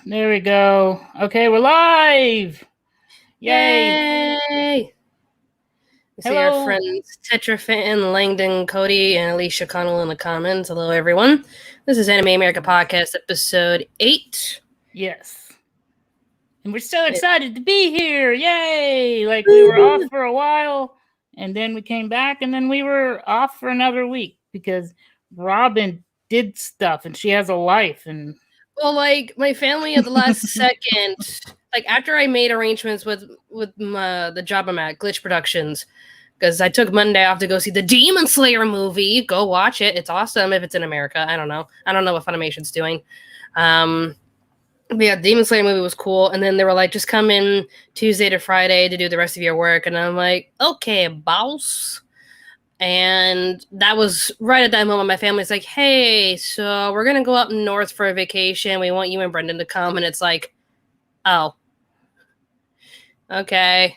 There we go. Okay, we're live. Yay! Yay! We see Hello. our friends Tetrafan, Langdon, Cody, and Alicia Connell in the comments. Hello, everyone. This is Anime America Podcast, episode 8. Yes. And we're so excited to be here. Yay! Like we were off for a while, and then we came back, and then we were off for another week because Robin did stuff, and she has a life. And well, like my family at the last second, like after I made arrangements with the job I'm at, Glitch Productions, because I took Monday off to go see the Demon Slayer movie. Go watch it. It's awesome if it's in America. I don't know. I don't know what Funimation's doing. Yeah, Demon Slayer movie was cool. And then they were like, just come in Tuesday to Friday to do the rest of your work. And I'm like, okay, boss. And that was right at that moment. My family's like, hey, so we're going to go up north for a vacation. We want you and Brendan to come. And it's like, oh, okay.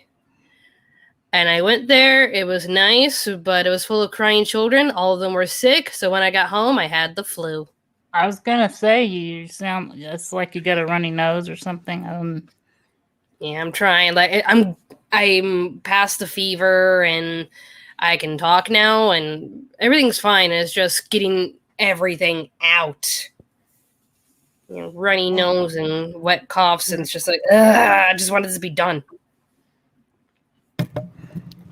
And I went there. It was nice, but it was full of crying children. All of them were sick. So when I got home, I had the flu. I was gonna say you sound it's like you got a runny nose or something. Yeah, I'm trying. Like I'm past the fever and I can talk now and everything's fine. It's just getting everything out. You know, runny nose and wet coughs, and it's just like, I just wanted this to be done.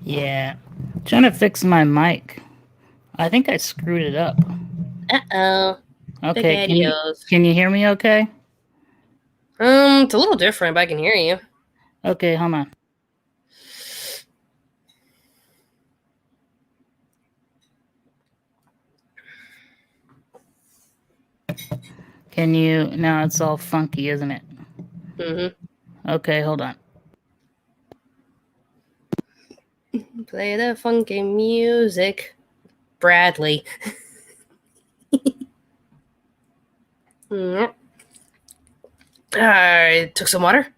Yeah. I'm trying to fix my mic. I think I screwed it up. Uh-oh. Okay, can you hear me okay? It's a little different, but I can hear you. Okay, hold on. Can you... Now it's all funky, isn't it? Mm-hmm. Okay, hold on. Play the funky music. Bradley. I took some water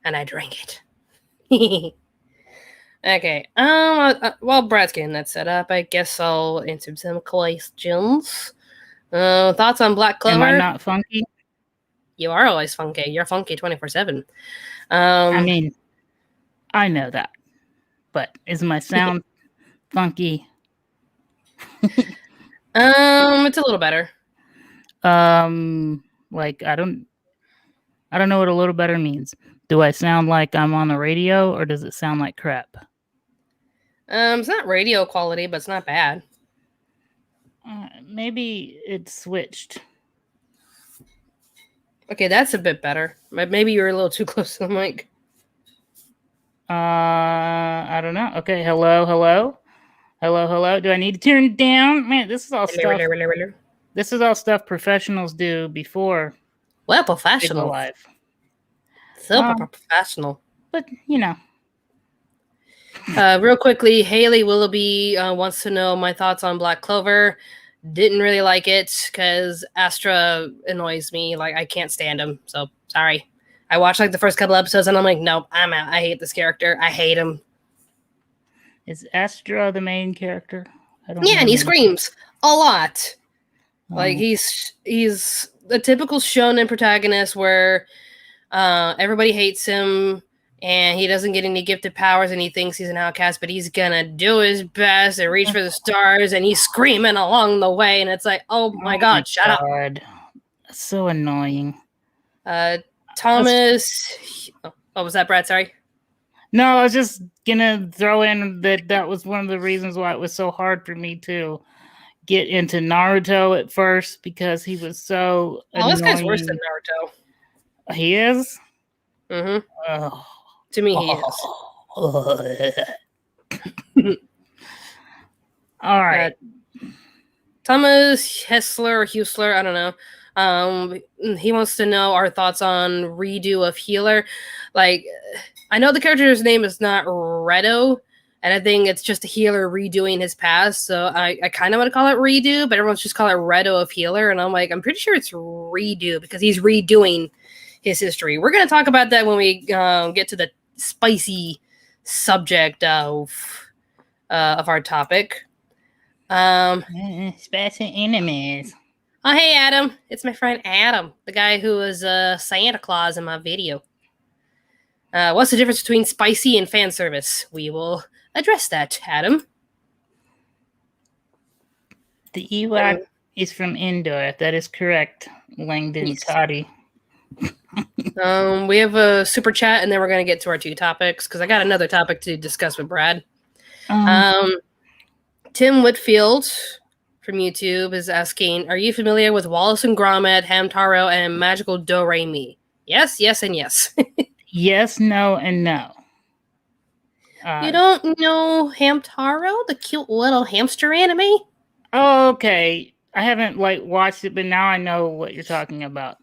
and I drank it. Okay. While Brad's getting that set up, I guess I'll answer some questions. Thoughts on Black Clover? Am I not funky? You are always funky. You're funky 24/7. I mean, I know that, but is my sound funky? It's a little better. Like I don't know what a little better means. Do I sound like I'm on the radio, or does it sound like crap? It's not radio quality, but it's not bad. Maybe it switched. Okay, that's a bit better. Maybe you're a little too close to the mic. I don't know. Okay, hello. Do I need to turn it down? Man, this is all stuff. This is all stuff professionals do before. Well, professional. So professional. But you know. Real quickly, Hailey Willoughby wants to know my thoughts on Black Clover. Didn't really like it because Astra annoys me. Like, I can't stand him. So, sorry. I watched like the first couple episodes and I'm like, nope, I'm out. I hate this character. I hate him. Is Astra the main character? And he screams a lot. Like, he's the typical shonen protagonist where everybody hates him. And he doesn't get any gifted powers and he thinks he's an outcast, but he's gonna do his best and reach for the stars and he's screaming along the way. And it's like, oh my God, shut up. That's so annoying. Thomas. Oh, was that Brad? Sorry. No, I was just gonna throw in that was one of the reasons why it was so hard for me to get into Naruto at first because he was so annoying. This guy's worse than Naruto. He is? Mm-hmm. Oh. To me, he is. All right. Thomas Heuisler, I don't know. He wants to know our thoughts on redo of Healer. Like, I know the character's name is not Redo, and I think it's just a healer redoing his past. So I kind of want to call it redo, but everyone's just call it Redo of Healer. And I'm like, I'm pretty sure it's redo because he's redoing his history. We're going to talk about that when we get to the spicy subject of our topic. Spicy enemies. Oh, hey, Adam. It's my friend Adam, the guy who was Santa Claus in my video. What's the difference between spicy and fan service? We will address that, Adam. The Ewok is from Endor. That is correct, Langdon Cotty. We have a super chat, and then we're going to get to our 2 topics, because I got another topic to discuss with Brad. Tim Whitfield from YouTube is asking, are you familiar with Wallace and Gromit, Hamtaro, and Magical Do-Re-Mi? Yes, yes, and yes. Yes, no, and no. You don't know Hamtaro, the cute little hamster anime? Oh, okay. I haven't watched it, but now I know what you're talking about.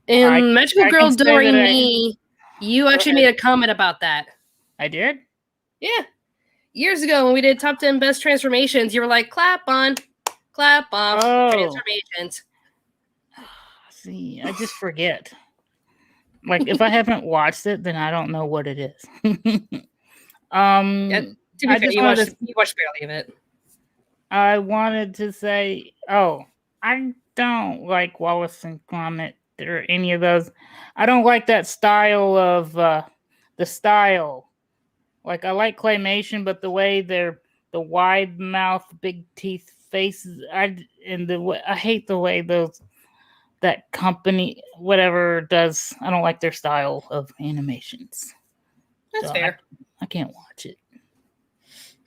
In Magical Girl Do-Re-Mi, you actually made a comment about that. I did? Yeah. Years ago when we did top 10 best transformations, you were like, clap on, clap off, transformations. See, I just forget. If I haven't watched it, then I don't know what it is. Yeah, to be fair, you watched barely of it. I wanted to say, I don't like Wallace and Gromit or any of those. I don't like that style of the style. I like claymation, but the way they're the wide mouth, big teeth faces, I hate the way that company whatever does. I don't like their style of animations. That's fair. I can't watch it.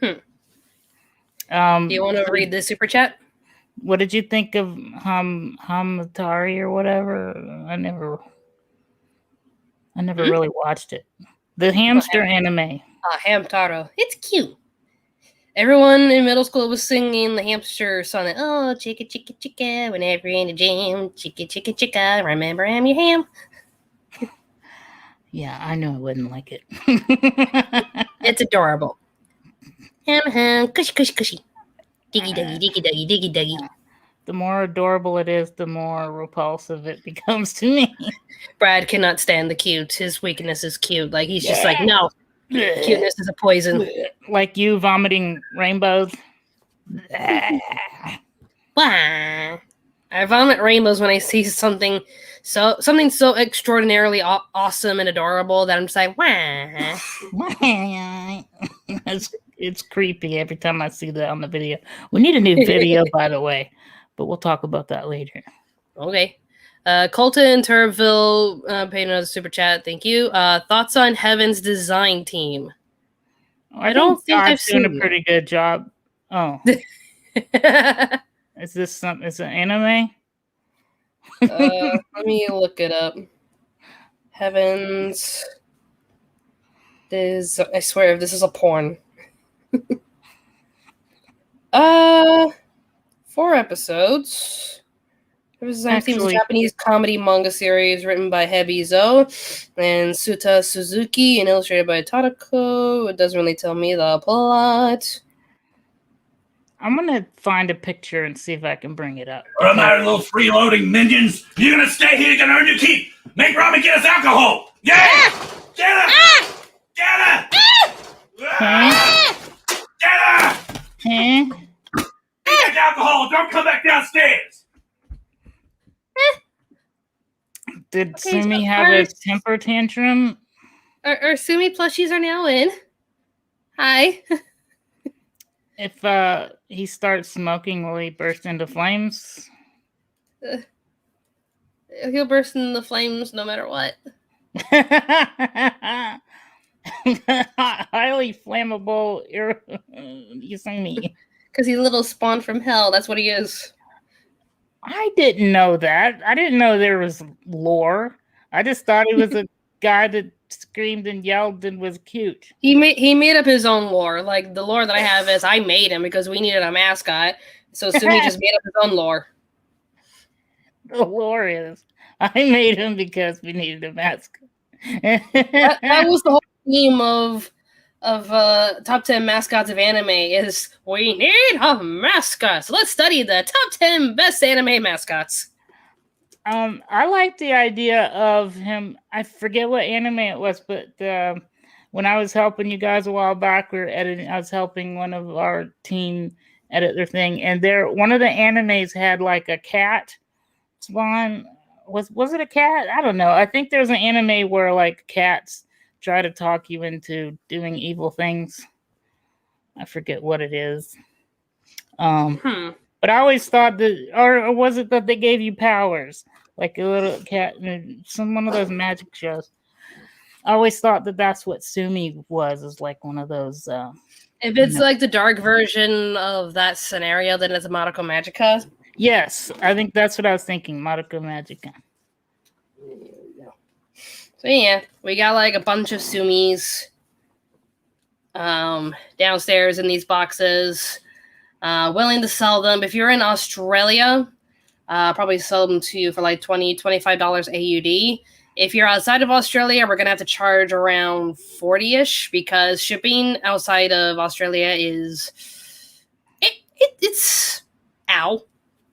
Do you want to read the super chat? What did you think of Hamatari or whatever? I never really watched it. The hamster anime. Hamtaro. It's cute. Everyone in middle school was singing the hamster song. Oh, chicka, chicka, chicka, whenever you're in the gym. Chicka, chicka, chicka, remember I'm your ham. Yeah, I know I wouldn't like it. It's adorable. Cushy, cushy, cushy. Diggy, duggy, diggy, duggy, diggy, duggy. The more adorable it is, the more repulsive it becomes to me. Brad cannot stand the cute. His weakness is cute. He's just like, no. Cuteness is a poison. Like you vomiting rainbows. I vomit rainbows when I see something so extraordinarily awesome and adorable that I'm just like, wah. It's creepy every time I see that on the video. We need a new video, by the way, but we'll talk about that later. Okay. Colton Turbville paid another super chat. Thank you. Thoughts on Heaven's design team? I don't think I've seen a pretty good job. Oh. Is this something? Is it anime? Let me look it up. Heavens. I swear, this is a porn. 4 episodes. It was a Japanese comedy manga series written by Hebizo and Suta Suzuki and illustrated by Tadako. It doesn't really tell me the plot. I'm gonna find a picture and see if I can bring it up. What am I, little freeloading minions? You're gonna stay here, you can earn your keep. Make Rami get us alcohol. Yeah! Get her! Get her! Get her! Get alcohol, don't come back downstairs. Did Sumi have a temper tantrum? Our Sumi plushies are now in. Hi. If he starts smoking, will he burst into flames? He'll burst into flames no matter what. Highly flammable Yusumi. Because he's a little spawn from hell. That's what he is. I didn't know that. I didn't know there was lore. I just thought he was a guy that screamed and yelled and was cute. He made up his own lore. The lore that I have is I made him because we needed a mascot. So Sumi just made up his own lore. The lore is I made him because we needed a mascot. that was the whole theme of top 10 mascots of anime is we need a mascot. So let's study the top 10 best anime mascots. I like the idea of him. I forget what anime it was, but when I was helping you guys a while back, we were editing. I was helping one of our team edit their thing, and one of the animes had a cat Spawn was it a cat? I don't know. I think there's an anime where like cats try to talk you into doing evil things. I forget what it is. But I always thought that, or was it that they gave you powers, like a little cat in one of those magic shows? I always thought that that's what Sumi was, is like one of those. If it's like the dark version of that scenario, then it's a Madoka Magica. Yes, I think that's what I was thinking, Madoka Magica. So yeah, we got like a bunch of Sumis downstairs in these boxes. Willing to sell them. If you're in Australia, probably sell them to you for like $20, $25 AUD. If you're outside of Australia, we're going to have to charge around 40-ish because shipping outside of Australia is... It's... Ow.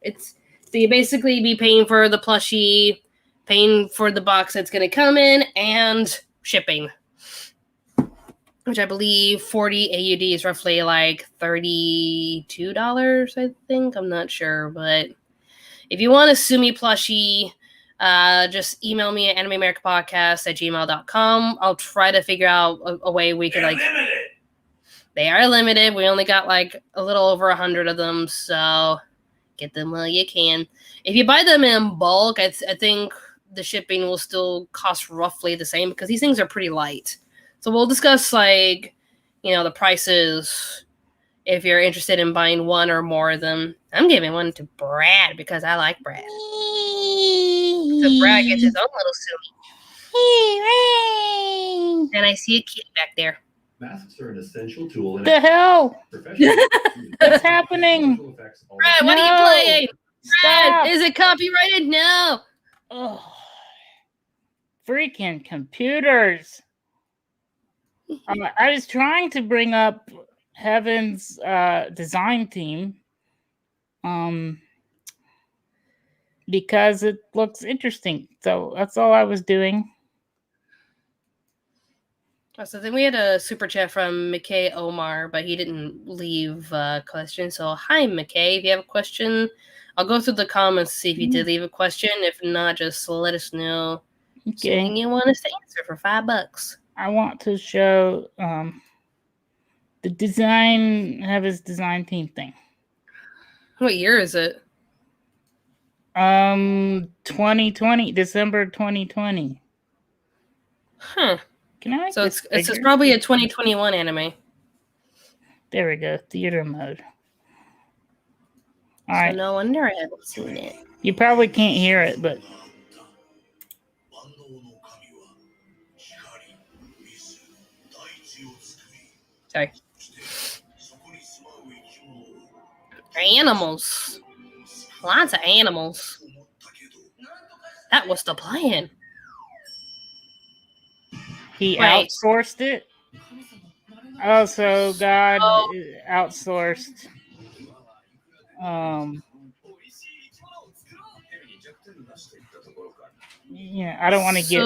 It's... So you basically be paying for the plushie, paying for the box that's going to come in, and shipping. Which I believe 40 AUD is roughly like $32, I think. I'm not sure, but if you want a Sumi plushie, just email me at animeamericapodcast@gmail.com. I'll try to figure out a way we could like... Limited. They are limited. We only got like a little over 100 of them, so get them while you can. If you buy them in bulk, I think the shipping will still cost roughly the same because these things are pretty light. So we'll discuss, like, the prices if you're interested in buying one or more of them. I'm giving one to Brad because I like Brad. So Brad gets his own little Sumi. And I see a kid back there. Masks are an essential tool in The hell? What's happening? Brad, what are you playing? Brad, is it copyrighted? No. Oh, freaking computers. I was trying to bring up Heaven's design team because it looks interesting. So that's all I was doing. So then we had a super chat from McKay Omar, but he didn't leave a question. So hi, McKay. If you have a question, I'll go through the comments to see if you did leave a question. If not, just let us know something you want us to answer for $5. I want to show the design, have his design team thing. What year is it? 2020, December 2020. Huh. Can I? So it's probably a 2021 anime. There we go. Theater mode. All so right. No wonder I haven't seen it. You probably can't hear it, but. Sorry. Animals. Lots of animals. That was the plan. He outsourced it. Oh, so God outsourced. Yeah, I don't want to get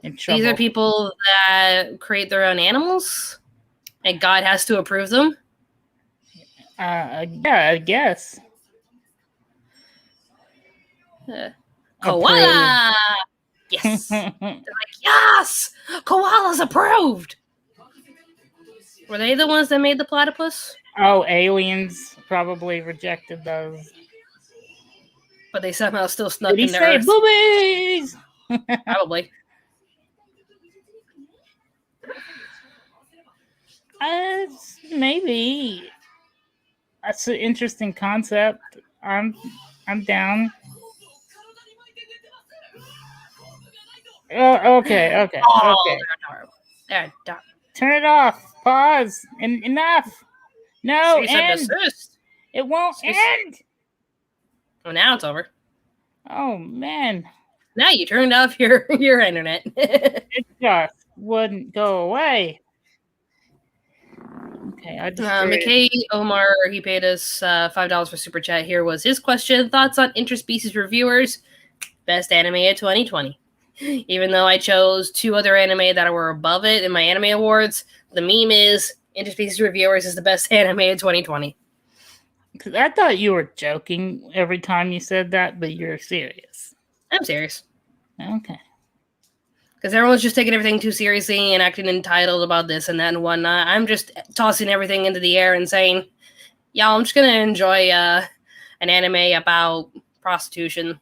in trouble. These are people that create their own animals, and God has to approve them. Yeah, I guess. Koala. Yes. They're like, yes, koala's approved. Were they the ones that made the platypus? Oh, aliens probably rejected those. But they somehow still snuck Did he in their say Earth. boobies? Probably. Maybe. That's an interesting concept. I'm down. Oh, okay. Oh, Okay. they're adorable. They're adorable. Turn it off. Pause. Enough. No, Cease and end. desist. It won't end. Well, now it's over. Oh, man. Now you turned off your internet. It just wouldn't go away. Okay, I just McKay Omar, he paid us $5 for super chat. Here was his question: thoughts on interspecies reviewers? Best anime of 2020. Even though I chose two other anime that were above it in my anime awards, the meme is interspecies reviewers is the best anime of 2020. 'Cause I thought you were joking every time you said that, but you're serious. I'm serious. Okay. Because everyone's just taking everything too seriously and acting entitled about this and that and whatnot. I'm just tossing everything into the air and saying, y'all, I'm just going to enjoy an anime about prostitution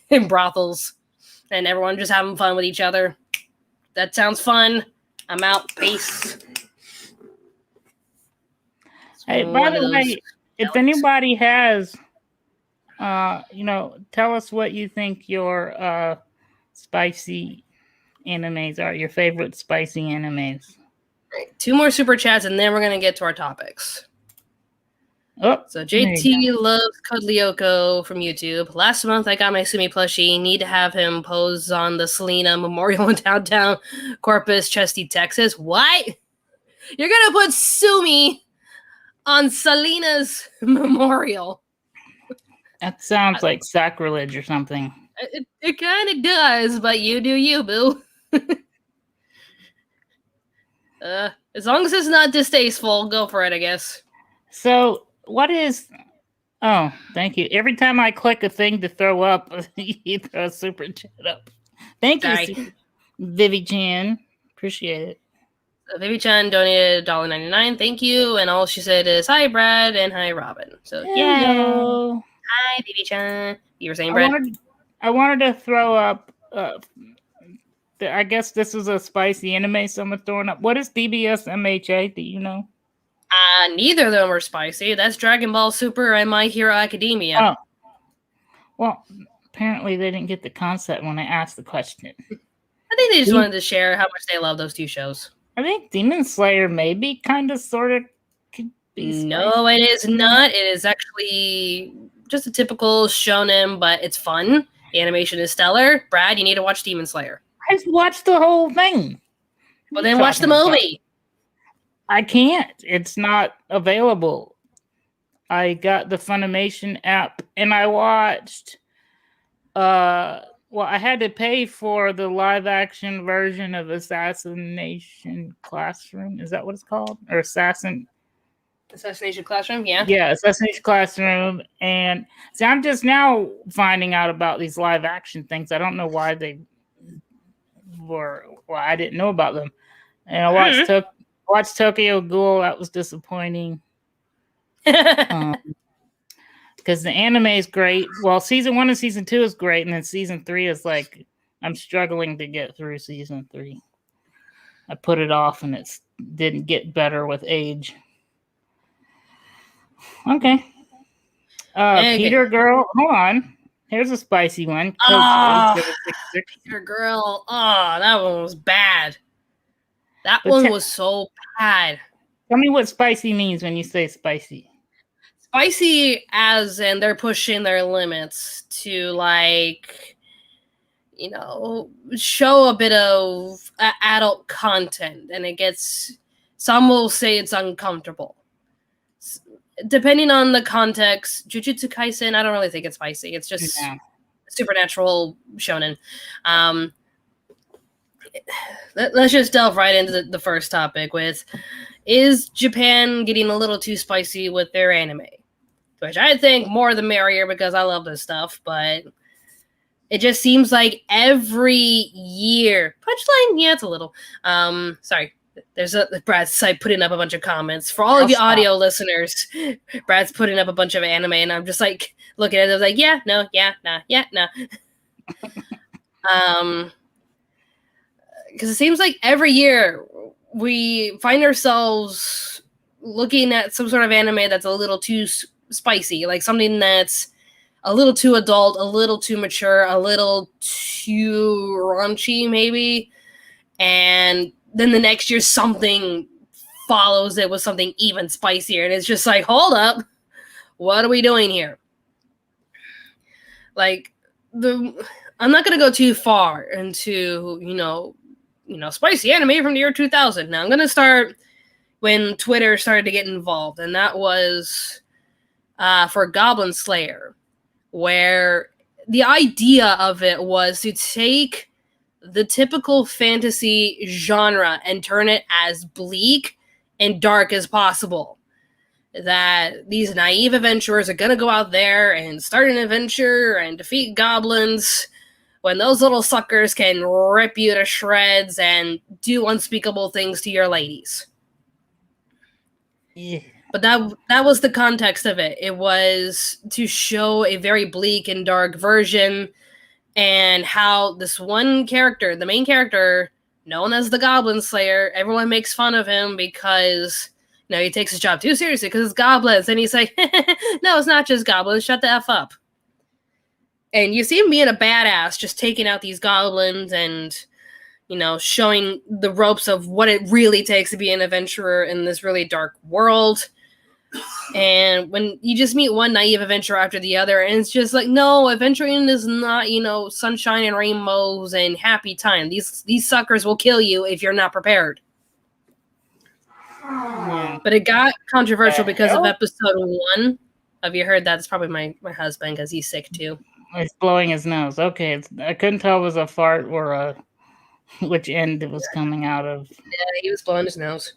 and brothels and everyone just having fun with each other. That sounds fun. I'm out. Peace. Hey, by the way, if anybody has, tell us what you think your spicy animes are, your favorite spicy animes. Right, 2 more super chats, and then we're going to get to our topics. Oh, so JT loves Cuddlyoko from YouTube. Last month, I got my Sumi plushie. Need to have him pose on the Selena Memorial in downtown Corpus Christi, Texas. What? You're going to put Sumi on Selena's memorial? That sounds like sacrilege or something. It kind of does, but you do you, boo. As long as it's not distasteful, go for it, I guess. So, what is... Oh, thank you. Every time I click a thing to throw up, you throw a super chat up. Thank you, Vivi Chan. Appreciate it. Vivi Chan donated $1.99. Thank you. And all she said is, hi, Brad, and hi, Robin. So, yeah. Hi, Vivi Chan. You were saying, Brad? I wanted to throw up... I guess this is a spicy anime someone throwing up. What is DBS MHA? Do you know? Neither of them are spicy. That's Dragon Ball Super and My Hero Academia. Oh. Well, apparently they didn't get the concept when I asked the question. I think they just wanted to share how much they love those 2 shows. I think Demon Slayer maybe kind of sort of could be spicy. No, it is not. It is actually just a typical shonen, but it's fun. The animation is stellar. Brad, you need to watch Demon Slayer. I watched the whole thing. Well, then watch the movie. I can't. It's not available. I got the Funimation app and I watched. I had to pay for the live action version of Assassination Classroom. Is that what it's called? Or Assassination Classroom? Yeah. Yeah, Assassination Classroom. And see, I'm just now finding out about these live action things. I don't know why they were. Well, I didn't know about them. And I watched Tokyo Ghoul. That was disappointing. Because the anime is great. Well, season 1 and season 2 is great, and then season 3 is like I'm struggling to get through season 3. I put it off, and it didn't get better with age. Okay. Peter Girl. Hold on. Here's a spicy one. Peter Girl. Oh, that one was bad. That one was so bad. Tell me what spicy means when you say spicy. Spicy as in they're pushing their limits to, like, show a bit of adult content. And it gets, some will say it's uncomfortable. Depending on the context, Jujutsu Kaisen, I don't really think it's spicy. It's just supernatural shonen. Let's just delve right into the first topic with, is Japan getting a little too spicy with their anime? Which I think more the merrier because I love this stuff, but it just seems like every year. Punchline? Yeah, it's a little. Sorry. There's Brad's like putting up a bunch of comments. For all of you audio listeners, Brad's putting up a bunch of anime, and I'm just like looking at it. I was like, yeah, no, yeah, nah, yeah, nah. Because it seems like every year we find ourselves looking at some sort of anime that's a little too spicy, like something that's a little too adult, a little too mature, a little too raunchy, maybe. And then the next year something follows it with something even spicier. And it's just like, hold up. What are we doing here? Like, I'm not going to go too far into, spicy anime from the year 2000. Now I'm going to start when Twitter started to get involved. And that was for Goblin Slayer, where the idea of it was to take the typical fantasy genre and turn it as bleak and dark as possible. that these naive adventurers are gonna go out there and start an adventure and defeat goblins when those little suckers can rip you to shreds and do unspeakable things to your ladies. Yeah. But that was the context of it. It was to show a very bleak and dark version, and how this one character, the main character, known as the Goblin Slayer, everyone makes fun of him because, you know, he takes his job too seriously because it's goblins. And he's like, no, it's not just goblins. Shut the F up. And you see him being a badass, just taking out these goblins and, you know, showing the ropes of what it really takes to be an adventurer in this really dark world. And when you just meet one naive adventurer after the other, and it's just like, no, adventuring is not, you know, sunshine and rainbows and happy time. These suckers will kill you if you're not prepared. Yeah. But it got controversial because of episode 1. Have you heard that? It's probably my husband because he's sick too. He's blowing his nose. Okay, I couldn't tell if it was a fart or a which end it was coming out of. Yeah, he was blowing his nose.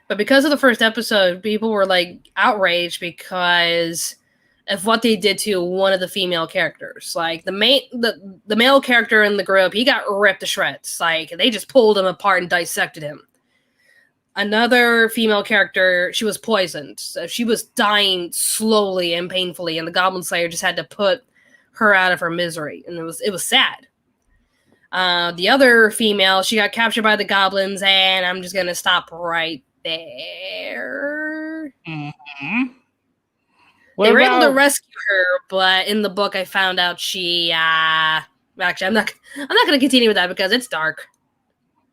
But because of the first episode, people were like outraged because of what they did to one of the female characters. Like the male character in the group, he got ripped to shreds. Like they just pulled him apart and dissected him. Another female character, she was poisoned. So she was dying slowly and painfully, and the Goblin Slayer just had to put her out of her misery, and it was sad. The other female, she got captured by the goblins, and I'm just gonna stop right there. Mm-hmm. They were able to rescue her, but in the book, I found out she. Actually, I'm not gonna continue with that because it's dark.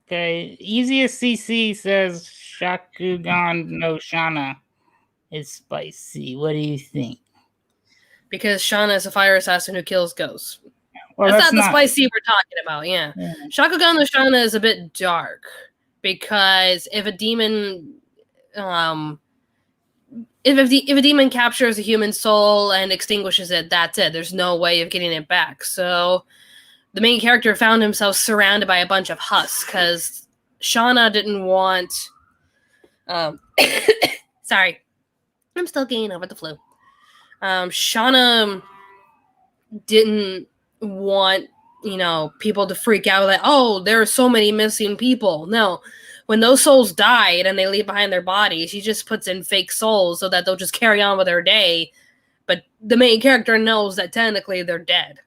Okay, easiest CC says Shakugan no Shana is spicy. What do you think? Because Shauna is a fire assassin who kills ghosts. Well, that's not the spicy we're talking about, yeah. Shakugan no Shana is a bit dark. Because if a demon if a demon captures a human soul and extinguishes it, that's it. There's no way of getting it back. So the main character found himself surrounded by a bunch of husks because Shauna didn't want sorry. I'm still getting over the flu. Shauna didn't want, you know, people to freak out like, oh, there are so many missing people. No. When those souls died and they leave behind their bodies, she just puts in fake souls so that they'll just carry on with their day. But the main character knows that technically they're dead.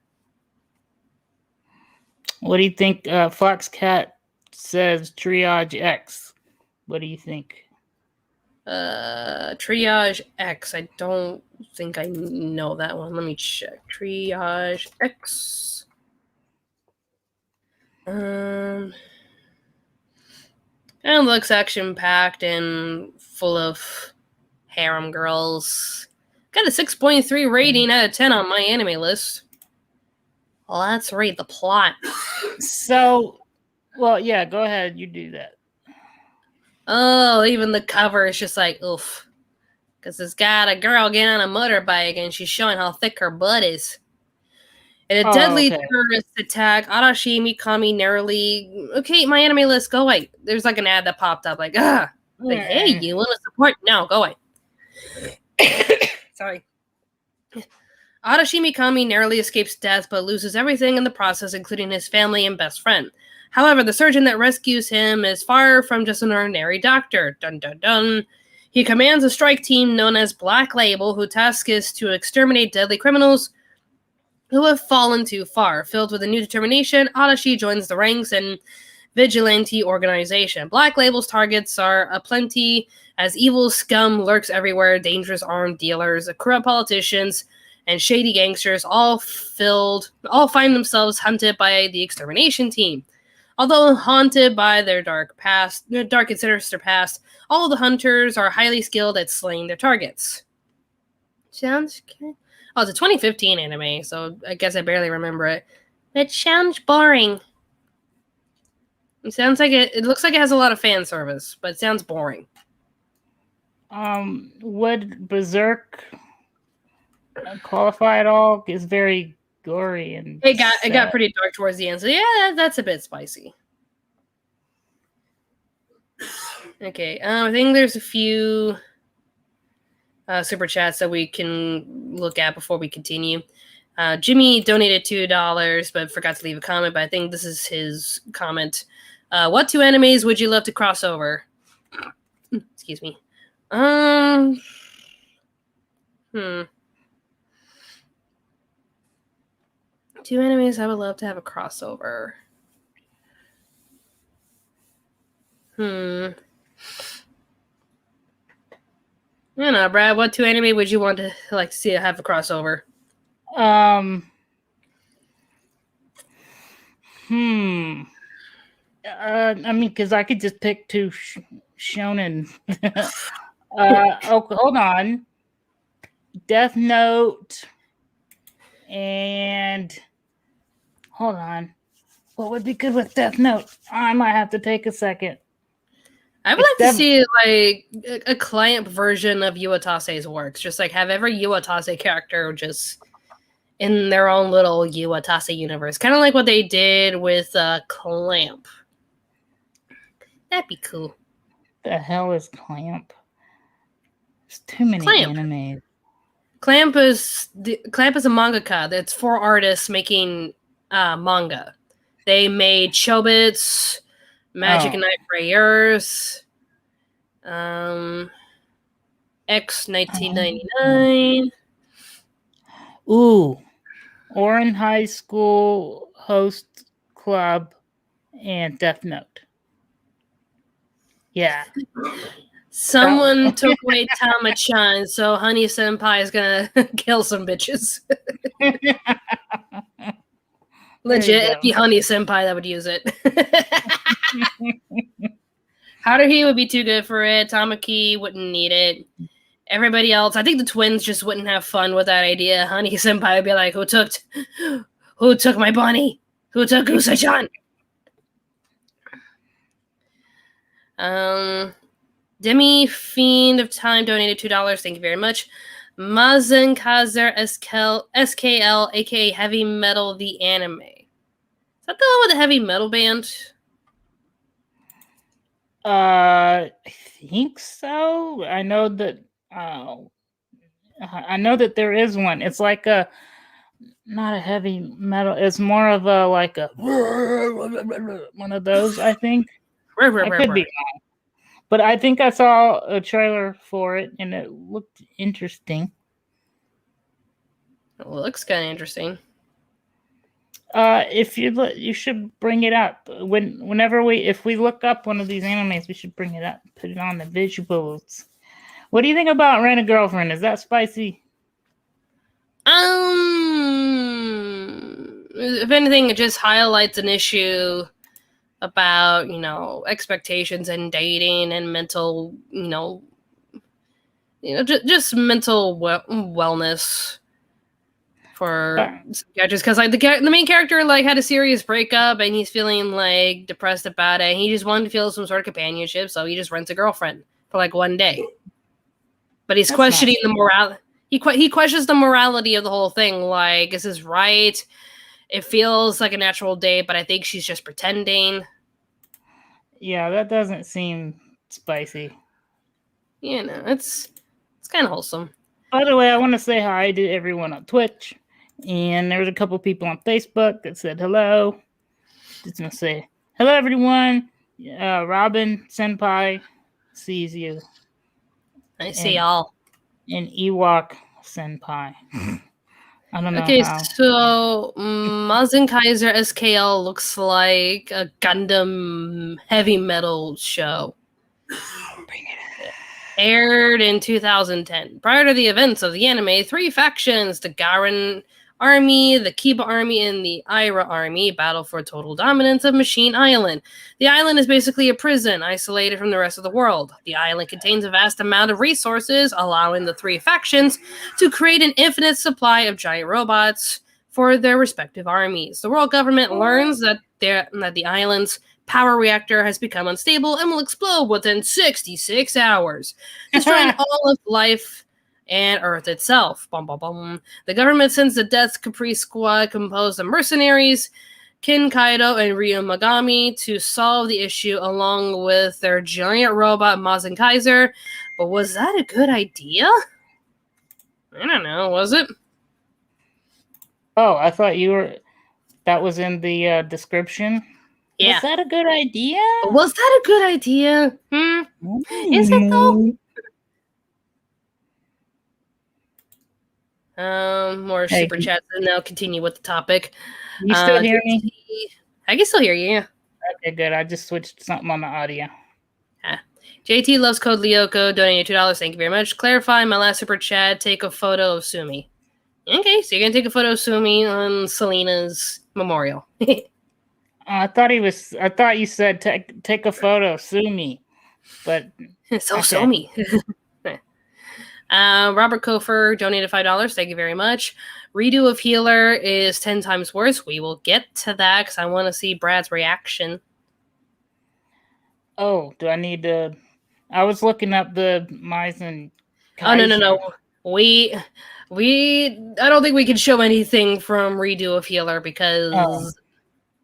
What do you think? Foxcat says Triage X. What do you think? Triage X. I don't think I know that one. Let me check. Triage X. And looks action-packed and full of harem girls. Got a 6.3 rating out of 10 on my anime list. Let's read the plot. So, well, yeah, go ahead. You do that. Oh, even the cover is just like, oof. Because it's got a girl getting on a motorbike and she's showing how thick her butt is. In a deadly terrorist attack, Arashi Mikami narrowly... Okay, my anime list, go away. There's like an ad that popped up like, like, hey, you want to support? No, go away. Sorry. Arashi Mikami narrowly escapes death but loses everything in the process, including his family and best friend. However, the surgeon that rescues him is far from just an ordinary doctor. Dun dun dun. He commands a strike team known as Black Label, whose task is to exterminate deadly criminals who have fallen too far. Filled with a new determination, Arashi joins the ranks in vigilante organization. Black Label's targets are aplenty, as evil scum lurks everywhere, dangerous armed dealers, corrupt politicians, and shady gangsters all find themselves hunted by the extermination team. Although haunted by their dark and sinister past, all of the hunters are highly skilled at slaying their targets. Sounds good. Oh, it's a 2015 anime, so I guess I barely remember it. It sounds boring. It sounds like it looks like it has a lot of fan service, but it sounds boring. Would Berserk qualify at all? It's very gory and it got pretty dark towards the end, so yeah, that's a bit spicy. Okay, I think there's a few super chats that we can look at before we continue. Jimmy donated $2, but forgot to leave a comment. But I think this is his comment. What 2 animes would you love to cross over? Excuse me. 2 animes I would love to have a crossover. I don't know, Brad. What 2 anime would you want to like to see have a crossover? I mean, because I could just pick 2 shonen. Hold on. Death Note and hold on. What would be good with Death Note? I might have to take a second. I would like to see like a clamp version of Uatase's works. Just like have every Uatase character just in their own little Uatase universe. Kind of like what they did with Clamp. That'd be cool. The hell is Clamp? There's too many animes. Clamp is a mangaka. That's 4 artists making manga. They made Chobits, Magic Knight Rayers, X 1999. Ooh, Orin High School Host Club and Death Note. Yeah. Someone took away Tama-chan, so Honey Senpai is gonna kill some bitches. Legit, it'd be Honey Senpai that would use it. Haruhi would be too good for it. Tamaki wouldn't need it. Everybody else, I think the twins just wouldn't have fun with that idea. Honey Senpai would be like, who took my bunny? Who took Usa-chan? Demi-Fiend of Time donated $2. Thank you very much. Mazinkazer SKL, aka Heavy Metal the Anime. Is that the one with the heavy metal band? I think so. I know that there is one. It's like not a heavy metal. It's more of a like a one of those, I think. I could be wrong. But I think I saw a trailer for it, and it looked interesting. It looks kind of interesting. If you should bring it up if we look up one of these animes, we should bring it up, put it on the visuals. What do you think about Rent a Girlfriend? Is that spicy? If anything, it just highlights an issue about, expectations and dating and mental, just mental wellness for characters. Because like the main character like had a serious breakup and he's feeling like depressed about it. And he just wanted to feel some sort of companionship, so he just rents a girlfriend for like one day. But he's questioning the morale. He questions the morality of the whole thing. Like, is this right? It feels like a natural date, but I think she's just pretending. Yeah, that doesn't seem spicy. It's kind of wholesome. By the way, I want to say hi to everyone on Twitch. And there's a couple people on Facebook that said hello. Just going to say, hello, everyone. Robin Senpai sees you. I see y'all. And Ewok Senpai. I don't know. Okay, so Mazinkazer SKL looks like a Gundam heavy metal show. Bring it in. Aired in 2010. Prior to the events of the anime, 3 factions, the Garen Army, the Kiba Army, and the Ira Army, battle for total dominance of Machine Island. The island is basically a prison, isolated from the rest of the world. The island contains a vast amount of resources, allowing the 3 factions to create an infinite supply of giant robots for their respective armies. The world government learns that the island's power reactor has become unstable and will explode within 66 hours, destroying all of life and Earth itself. Bum, bum, bum. The government sends the Death Capri Squad composed of mercenaries, Kin Kaido and Ryu Magami, to solve the issue along with their giant robot Mazinkazer. But was that a good idea? I don't know. Was it? Oh, I thought that was in the description. Yeah. Was that a good idea? Was that a good idea? Is it though? More Hey, super chats, and now continue with the topic. You still hear me? I can still hear you, yeah. Okay, good. I just switched something on the audio. JT loves code Lyoko, donated $2. Thank you very much. Clarify my last super chat. Take a photo of Sumi. Okay, so you're gonna take a photo of Sumi on Selena's memorial. I thought you said take a photo, sue me, but So Sumi. Robert Kofer donated $5. Thank you very much. Redo of Healer is 10 times worse. We will get to that because I want to see Brad's reaction. Oh, do I need to? I was looking up the Mazinkazer. Oh no. We I don't think we can show anything from Redo of Healer because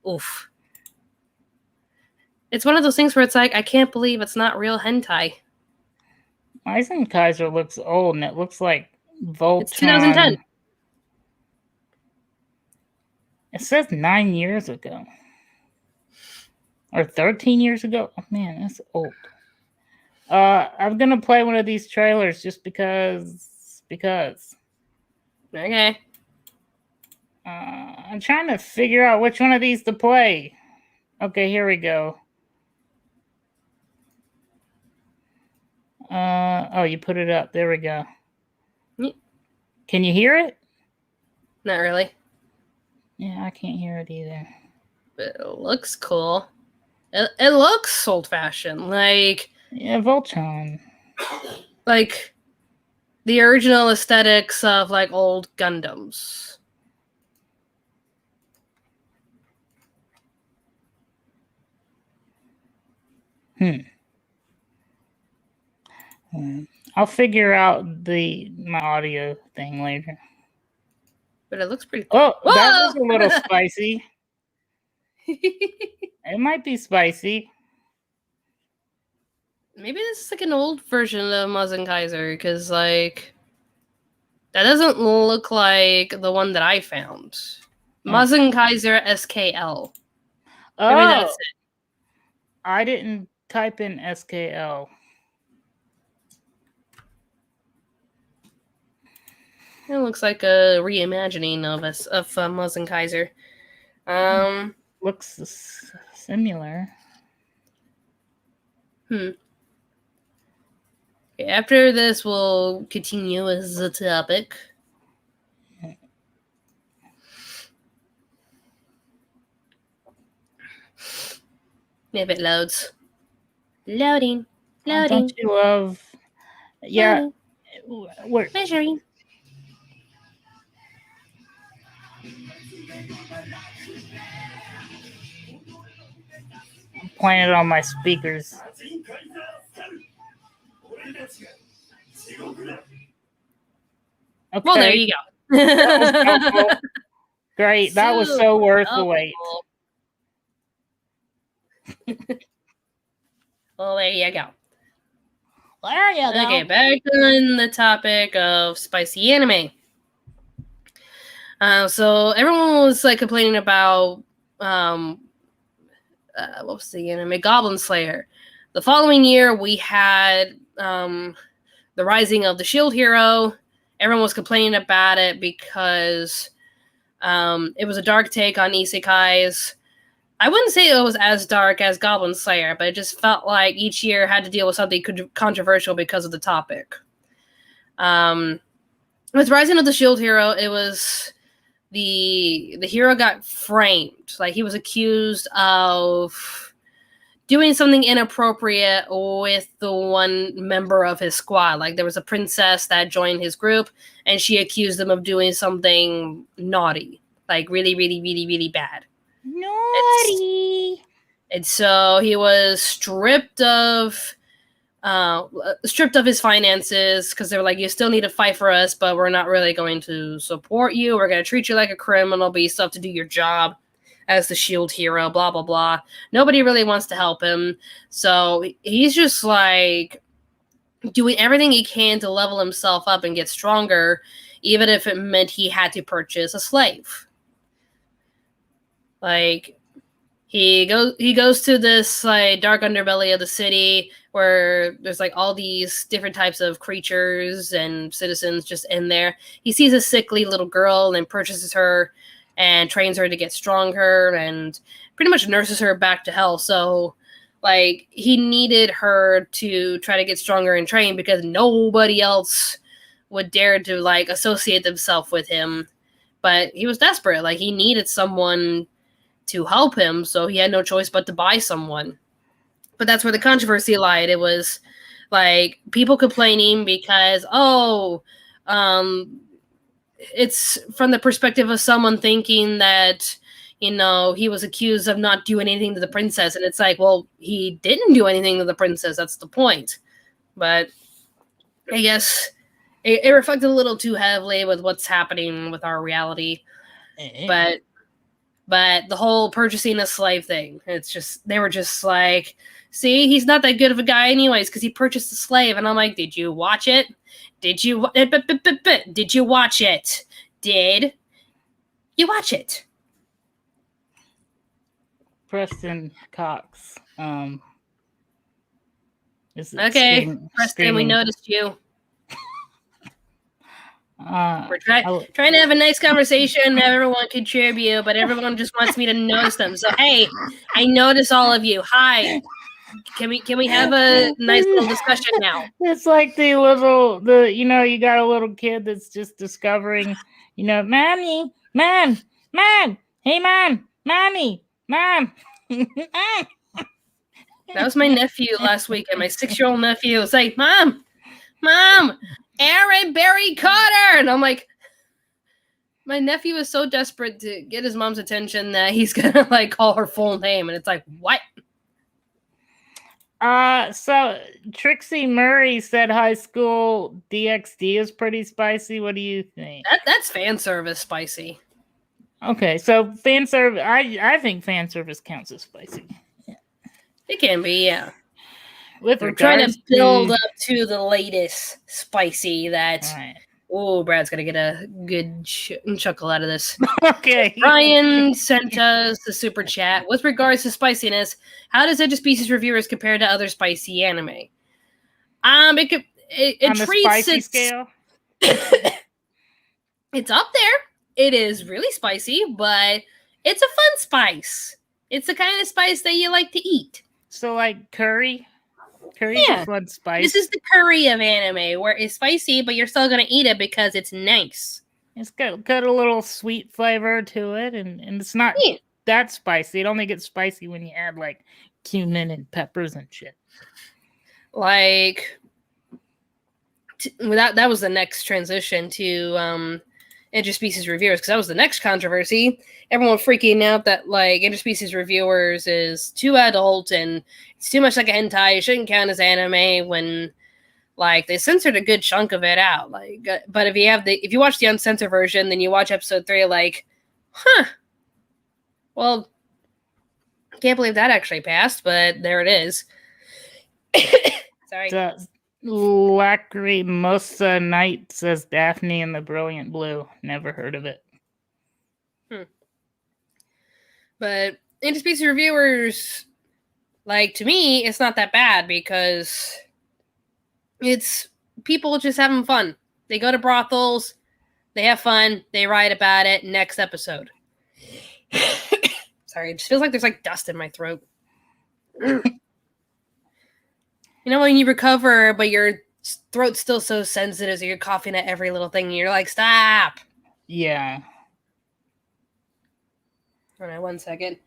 oof. It's one of those things where it's like, I can't believe it's not real hentai. Mazinkazer looks old, and it looks like Voltron. It's 2010. It says 9 years ago. Or 13 years ago. Oh, man, that's old. I'm going to play one of these trailers just because. Okay. I'm trying to figure out which one of these to play. Okay, here we go. Oh, you put it up. There we go. Yeah. Can you hear it? Not really. Yeah, I can't hear it either. But it looks cool. It looks old-fashioned. Like... Yeah, Voltron. Like, the original aesthetics of, like, old Gundams. I'll figure out my audio thing later. But it looks pretty cool. Oh, whoa! That was a little spicy. It might be spicy. Maybe this is like an old version of Mazinkazer, because, like, that doesn't look like the one that I found. Mazinkazer SKL. Oh, maybe that's it. I didn't type in SKL. It looks like a reimagining of Mazinkazer. Looks similar. Okay, after this, we'll continue with the topic. If it loads. Loading. Don't you love... Yeah. Loading. Measuring. I'm playing it on my speakers. Okay. Well, there you go. That was so great. That was so worth the wait. Well, there you go. There you go. Okay, back on the topic of spicy anime. So everyone was like complaining about what was the anime? Goblin Slayer. The following year, we had the Rising of the Shield Hero. Everyone was complaining about it because it was a dark take on isekais. I wouldn't say it was as dark as Goblin Slayer, but it just felt like each year had to deal with something controversial because of the topic. With Rising of the Shield Hero, it was the hero got framed. Like, he was accused of doing something inappropriate with the one member of his squad. Like, there was a princess that joined his group, and she accused him of doing something naughty. Like, really, really, really, really bad. Naughty. And so he was stripped of his finances because they were like, you still need to fight for us, but we're not really going to support you. We're going to treat you like a criminal, but you still have to do your job as the shield hero, blah, blah, blah. Nobody really wants to help him. So he's just like doing everything he can to level himself up and get stronger, even if it meant he had to purchase a slave. Like, he goes to this like dark underbelly of the city where there's like all these different types of creatures and citizens just in there. He sees a sickly little girl and purchases her and trains her to get stronger and pretty much nurses her back to health. So like, he needed her to try to get stronger and train because nobody else would dare to like associate themselves with him. But he was desperate. Like, he needed someone to help him, so he had no choice but to buy someone. But that's where the controversy lied. It was like people complaining because, it's from the perspective of someone thinking that, you know, he was accused of not doing anything to the princess. And it's like, well, he didn't do anything to the princess. That's the point. But I guess it reflected a little too heavily with what's happening with our reality. But the whole purchasing a slave thing, it's just, they were just like, see, he's not that good of a guy anyways because he purchased a slave. And I'm like, did you watch it? Did you watch it? Did you watch it? Preston Cox. Okay, Preston, we noticed you. We're trying to have a nice conversation, have everyone contribute, but everyone just wants me to notice them. So hey, I notice all of you. Hi. Can we have a nice little discussion now? It's like you got a little kid that's just discovering, mommy, mom, hey mom, mommy, mom. That was my nephew last weekend. My 6-year-old nephew was like, Mom, Aaron Barry Carter. And I'm like, my nephew is so desperate to get his mom's attention that he's gonna like call her full name. And it's like, what? So Trixie Murray said High School DxD is pretty spicy. What do you think? That's fan service spicy. Okay, so fan service. I think fan service counts as spicy. Yeah. It can be, yeah. We're trying to build up to the latest spicy that. Right. Oh, Brad's gonna get a good chuckle out of this. Okay. Ryan sent us the super chat. With regards to spiciness, how does Interspecies Reviewers compare to other spicy anime? It on treats the spicy scale. It's up there. It is really spicy, but it's a fun spice. It's the kind of spice that you like to eat. So, like curry. Curry's a fun spice. This is the curry of anime, where it's spicy, but you're still gonna eat it because it's nice. It's got a little sweet flavor to it, and it's not that spicy. It only gets spicy when you add like cumin and peppers and shit. Like that was the next transition to Interspecies Reviewers, because that was the next controversy. Everyone freaking out that like Interspecies Reviewers is too adult and it's too much like a hentai. It shouldn't count as anime when like they censored a good chunk of it out. Like, but if you watch the uncensored version, then you watch episode 3, like, well, can't believe that actually passed, but there it is. Sorry. Lacrimosa Knight says Daphne and the Brilliant Blue. Never heard of it. But Interspecies Reviewers, like, to me, it's not that bad because it's people just having fun. They go to brothels, they have fun, they write about it. Next episode. Sorry, it just feels like there's like dust in my throat. You know when you recover, but your throat's still so sensitive, so you're coughing at every little thing, and you're like, stop! Yeah. All right, 1 second.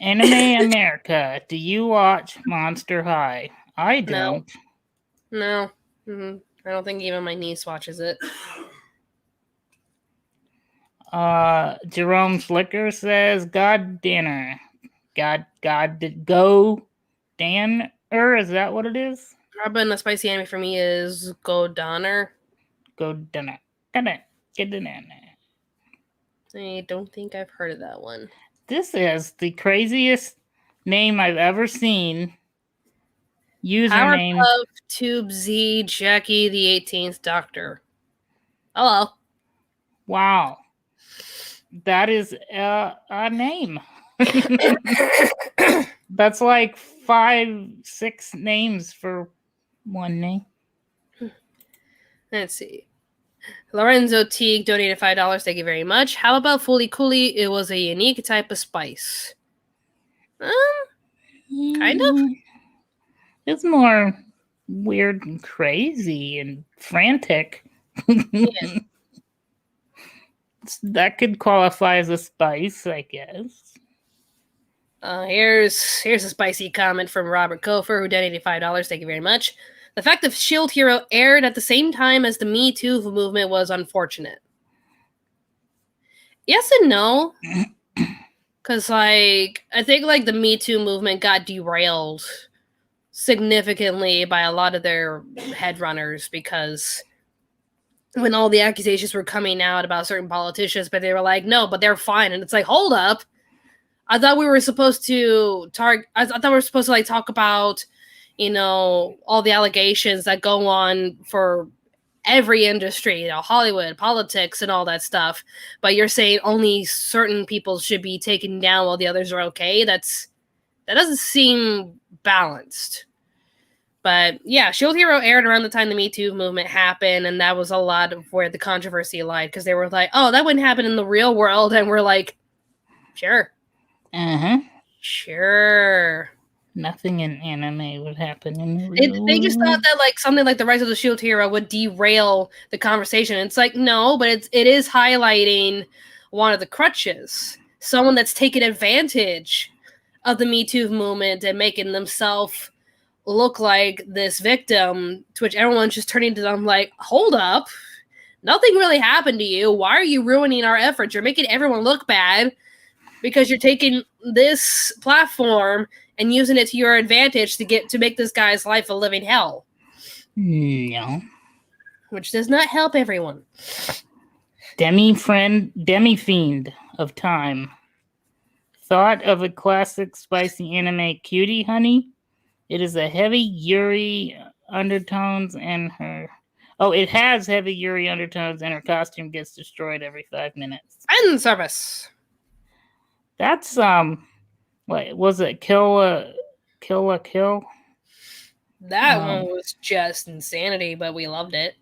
Anime America. Do you watch Monster High? I don't. No. Mm-hmm. I don't think even my niece watches it. Jerome Slicker says God Dinner. Go Dan. Is that what it is? Probably the spicy anime for me is Go Donner. Go Dinner. Get dinner. I don't think I've heard of that one. This is the craziest name I've ever seen. Username. Powerpuff Tube Z Jackie the 18th Doctor. Hello. Wow. That is a name. That's like 5-6 names for one name. Let's see. Lorenzo Teague donated $5. Thank you very much. How about Fooly Cooly? It was a unique type of spice. Kind of. It's more weird and crazy and frantic. Yeah. That could qualify as a spice, I guess. Here's a spicy comment from Robert Kofer, who donated $5. Thank you very much. The fact that Shield Hero aired at the same time as the Me Too movement was unfortunate. Yes and no. Because, I think, the Me Too movement got derailed significantly by a lot of their headrunners, because when all the accusations were coming out about certain politicians, but they were like, no, but they're fine. And it's like, hold up. I thought we were supposed to talk about, all the allegations that go on for every industry, Hollywood, politics, and all that stuff. But you're saying only certain people should be taken down while the others are okay. That doesn't seem balanced. But yeah, Shield Hero aired around the time the Me Too movement happened, and that was a lot of where the controversy lied, because they were like, oh, that wouldn't happen in the real world, and we're like, sure. Sure. Nothing in anime would happen in the real They just world. thought that something like the Rise of the Shield Hero would derail the conversation. It's like, no, but it is highlighting one of the crutches. Someone that's taken advantage of the Me Too movement and making themselves look like this victim, to which everyone's just turning to them like, hold up. Nothing really happened to you. Why are you ruining our efforts? You're making everyone look bad because you're taking this platform and using it to your advantage to make this guy's life a living hell. No. Which does not help everyone. Demi-Fiend of Time. Thought of a classic spicy anime cutie, honey? It is a heavy Yuri undertones and her... Oh, it has heavy Yuri undertones and her costume gets destroyed every 5 minutes. End service. That's, what was it? Kill a Kill? That one was just insanity, but we loved it.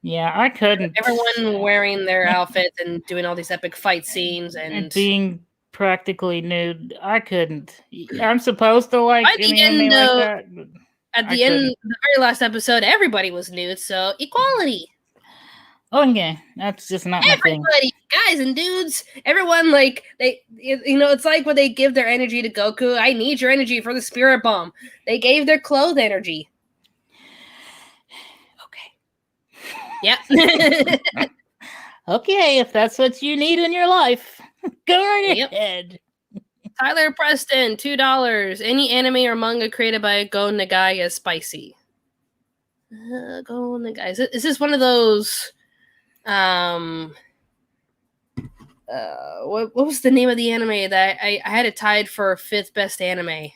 Yeah, I couldn't. Everyone wearing their outfits and doing all these epic fight scenes and being practically nude. I couldn't. I'm supposed to like anime like that. But at the end, the very last episode, everybody was nude, so equality. Oh, yeah, that's just not my thing. Everybody, guys and dudes, everyone, it's like when they give their energy to Goku. I need your energy for the Spirit Bomb. They gave their clothes energy. Okay. Yep. Okay, if that's what you need in your life, go right ahead. Tyler Preston, $2. Any anime or manga created by Go Nagai is spicy. Go Nagai. Is this one of those... what was the name of the anime that I had it tied for 5th best anime?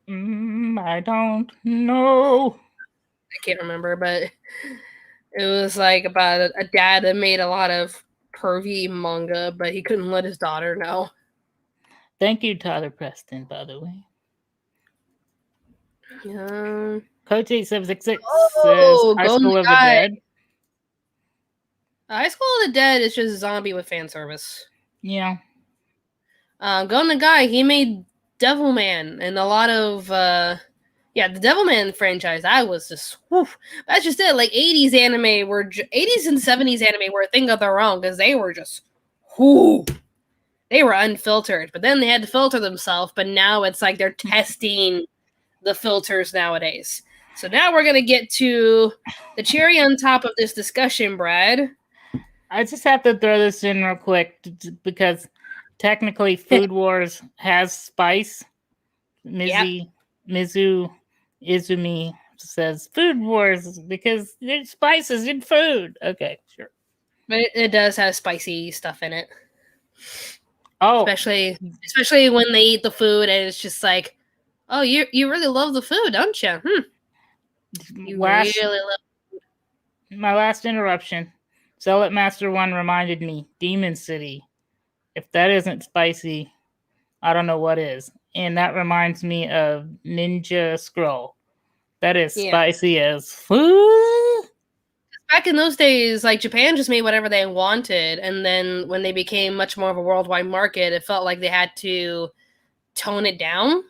I don't know. I can't remember, but it was about a dad that made a lot of pervy manga, but he couldn't let his daughter know. Thank you, Tyler Preston, by the way. Coach 8766 says High School of the Dead. High School of the Dead is just a zombie with fan service. Yeah. Go Nagai, he made Devilman and a lot of the Devilman franchise. I was just that's just it. 80s anime were 80s and 70s anime were a thing of their own, because they were just they were unfiltered, but then they had to filter themselves. But now it's like they're testing the filters nowadays. So now we're gonna get to the cherry on top of this discussion, Brad. I just have to throw this in real quick because technically Food Wars has spice. Mizu Izumi says Food Wars because there's spices in food. Okay, sure. But it does have spicy stuff in it. Oh, especially when they eat the food and it's just like, Oh, you really love the food, don't you? You Last, really love. my last interruption. Zealot Master 1 reminded me, Demon City. If that isn't spicy, I don't know what is. And that reminds me of Ninja Scroll. That is Yeah. spicy as food. Back in those days, like Japan just made whatever they wanted, and then when they became much more of a worldwide market, it felt like they had to tone it down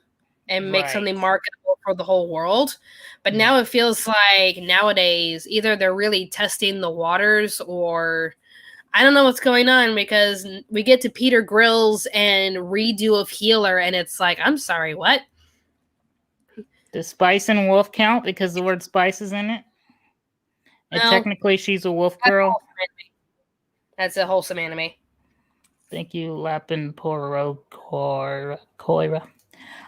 and make something Right. marketable for the whole world. But now it feels like nowadays either they're really testing the waters or I don't know what's going on, because we get to Peter Grylls and redo of Healer and it's like, I'm sorry, what? Does Spice and Wolf count because the word spice is in it? And No. technically she's a wolf girl. That's a wholesome anime. Thank you, Lapin Poro Koira.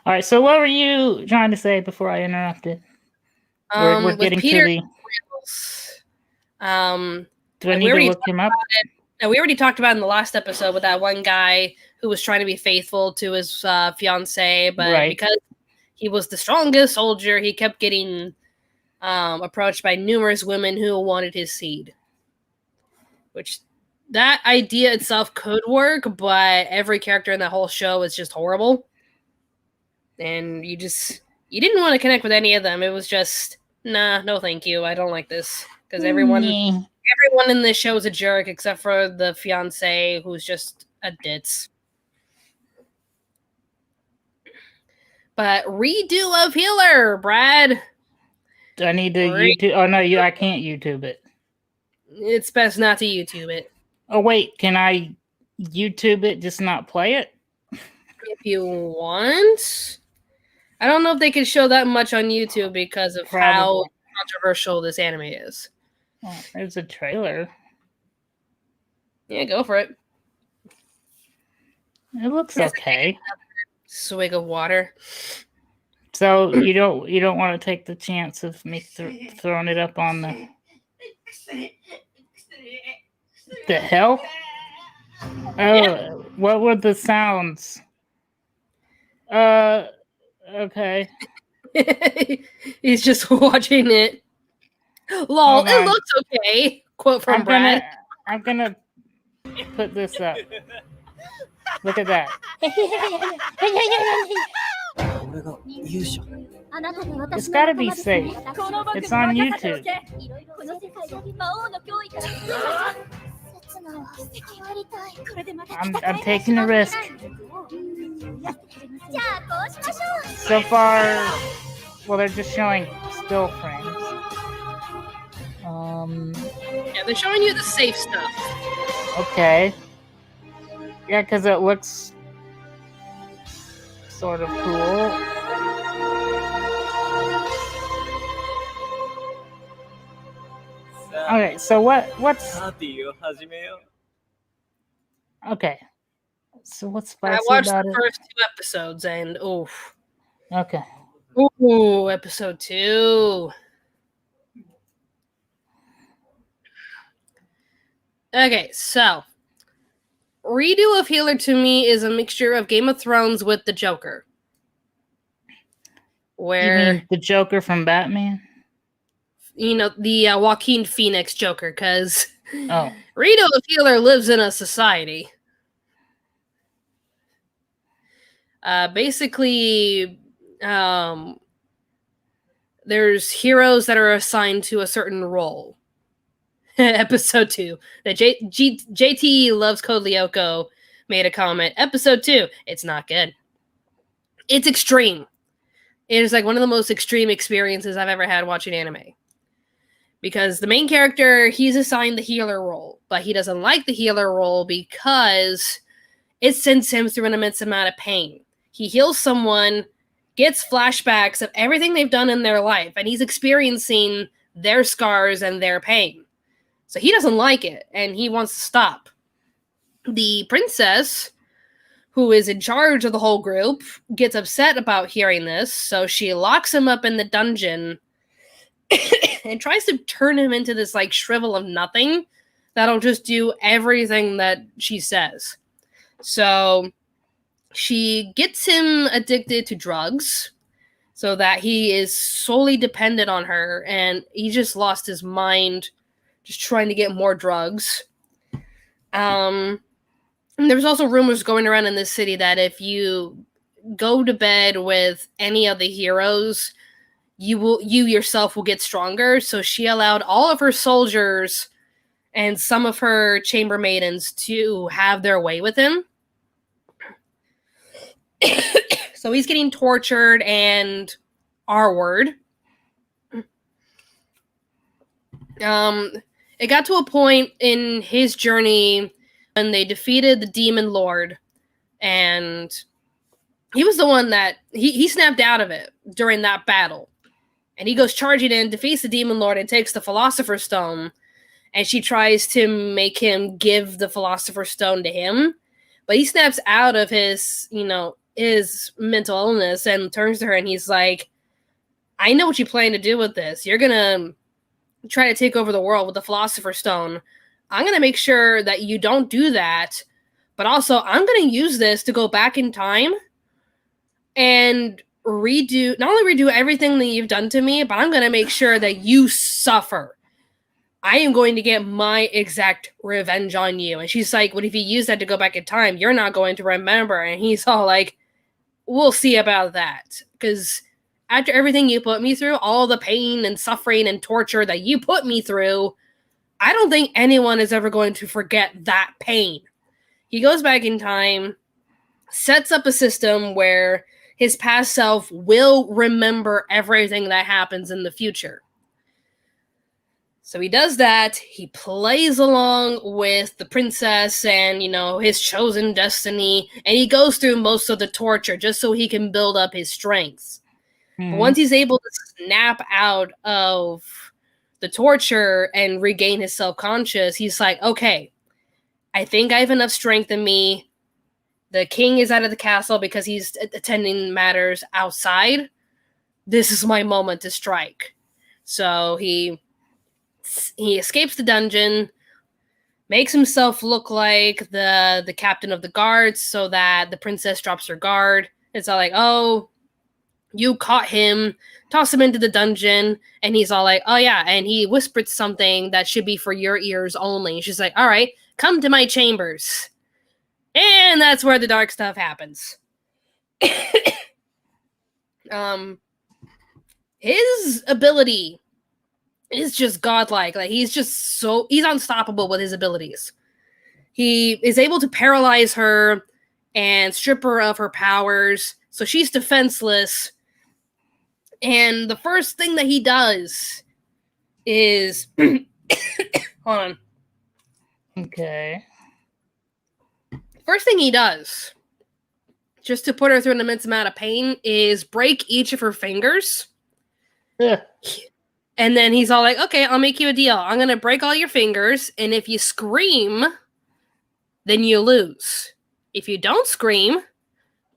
All right, so what were you trying to say before I interrupted? We're With getting Peter to the. Grylls, Do I need to look him up? now, we already talked about in the last episode with that one guy who was trying to be faithful to his fiance, but because he was the strongest soldier, he kept getting approached by numerous women who wanted his seed. Which, that idea itself could work, but every character in the whole show is just horrible. And you didn't want to connect with any of them. It was just, nah, no thank you. I don't like this. Because everyone in this show is a jerk except for the fiance, who's just a ditz. But redo of Healer, Brad. Do I need to YouTube? Oh no, I can't YouTube it. It's best not to YouTube it. Oh wait, can I YouTube it, just not play it? If you want. I don't know if they can show that much on YouTube because of how controversial this anime is. Oh, there's a trailer. Yeah, go for it. It looks okay. Swig of water. So you don't want to take the chance of me throwing it up on the hell? Oh, what were the sounds? Okay. He's just watching it. Lol, it looks okay. Quote from Brad. I'm gonna put this up. Look at that. It's gotta be safe. It's on YouTube. I'm taking a risk. So far, well, they're just showing still frames. Yeah, they're showing you the safe stuff. Okay. Yeah, because it looks sort of cool. Okay, so what's... Okay. So what's spicy I watched about the first 2 episodes and oof. Okay. Ooh, episode 2. Okay, so redo of Healer to me is a mixture of Game of Thrones with the Joker. Where You mean the Joker from Batman? You know, the Joaquin Phoenix Joker, because Redo of Healer lives in a society. Basically, there's heroes that are assigned to a certain role. Episode 2. The JT Loves Code Lyoko made a comment. Episode 2. It's not good. It's extreme. It is like one of the most extreme experiences I've ever had watching anime. Because the main character, he's assigned the healer role, but he doesn't like the healer role because it sends him through an immense amount of pain. He heals someone, gets flashbacks of everything they've done in their life, and he's experiencing their scars and their pain. So he doesn't like it, and he wants to stop. The princess, who is in charge of the whole group, gets upset about hearing this, so she locks him up in the dungeon and tries to turn him into this like shrivel of nothing that'll just do everything that she says. So she gets him addicted to drugs, so that he is solely dependent on her, and he just lost his mind just trying to get more drugs. And there was also rumors going around in this city that if you go to bed with any of the heroes, you yourself will get stronger. So she allowed all of her soldiers and some of her chambermaidens to have their way with him. So he's getting tortured and R-word. It got to a point in his journey when they defeated the Demon Lord, and he was the one that he snapped out of it during that battle. And he goes charging in, defeats the Demon Lord, and takes the Philosopher's Stone. And she tries to make him give the Philosopher's Stone to him. But he snaps out of his, his mental illness and turns to her and he's like, I know what you plan to do with this. You're going to try to take over the world with the Philosopher's Stone. I'm going to make sure that you don't do that. But also, I'm going to use this to go back in time and not only redo everything that you've done to me, but I'm going to make sure that you suffer. I am going to get my exact revenge on you. And she's like, what if you use that to go back in time? You're not going to remember. And he's all like, we'll see about that. Because after everything you put me through, all the pain and suffering and torture that you put me through, I don't think anyone is ever going to forget that pain. He goes back in time, sets up a system where his past self will remember everything that happens in the future. So he does that. He plays along with the princess and, his chosen destiny. And he goes through most of the torture just so he can build up his strengths. Mm-hmm. But once he's able to snap out of the torture and regain his self-conscious, he's like, okay, I think I have enough strength in me. The king is out of the castle because he's attending matters outside. This is my moment to strike. So he escapes the dungeon, makes himself look like the captain of the guards so that the princess drops her guard. It's all like, oh, you caught him, toss him into the dungeon, and he's all like, oh yeah, and he whispered something that should be for your ears only. She's like, all right, come to my chambers. And that's where the dark stuff happens. His ability is just godlike. Like, he's unstoppable with his abilities. He is able to paralyze her and strip her of her powers, so she's defenseless. And the first thing that he does is hold on. Okay. First thing he does, just to put her through an immense amount of pain, is break each of her fingers. Yeah. And then he's all like, okay, I'll make you a deal. I'm going to break all your fingers, and if you scream, then you lose. If you don't scream,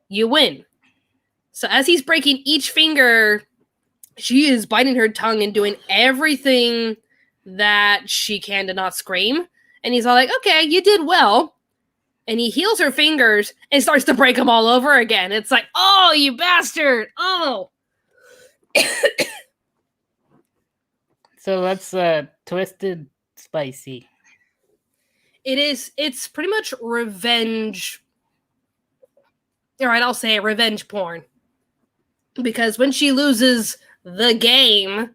you win. So as he's breaking each finger, she is biting her tongue and doing everything that she can to not scream. And he's all like, okay, you did well. And he heals her fingers and starts to break them all over again. It's like, oh, you bastard. Oh. So that's twisted spicy. It's pretty much revenge. All right, I'll say it, revenge porn. Because when she loses the game,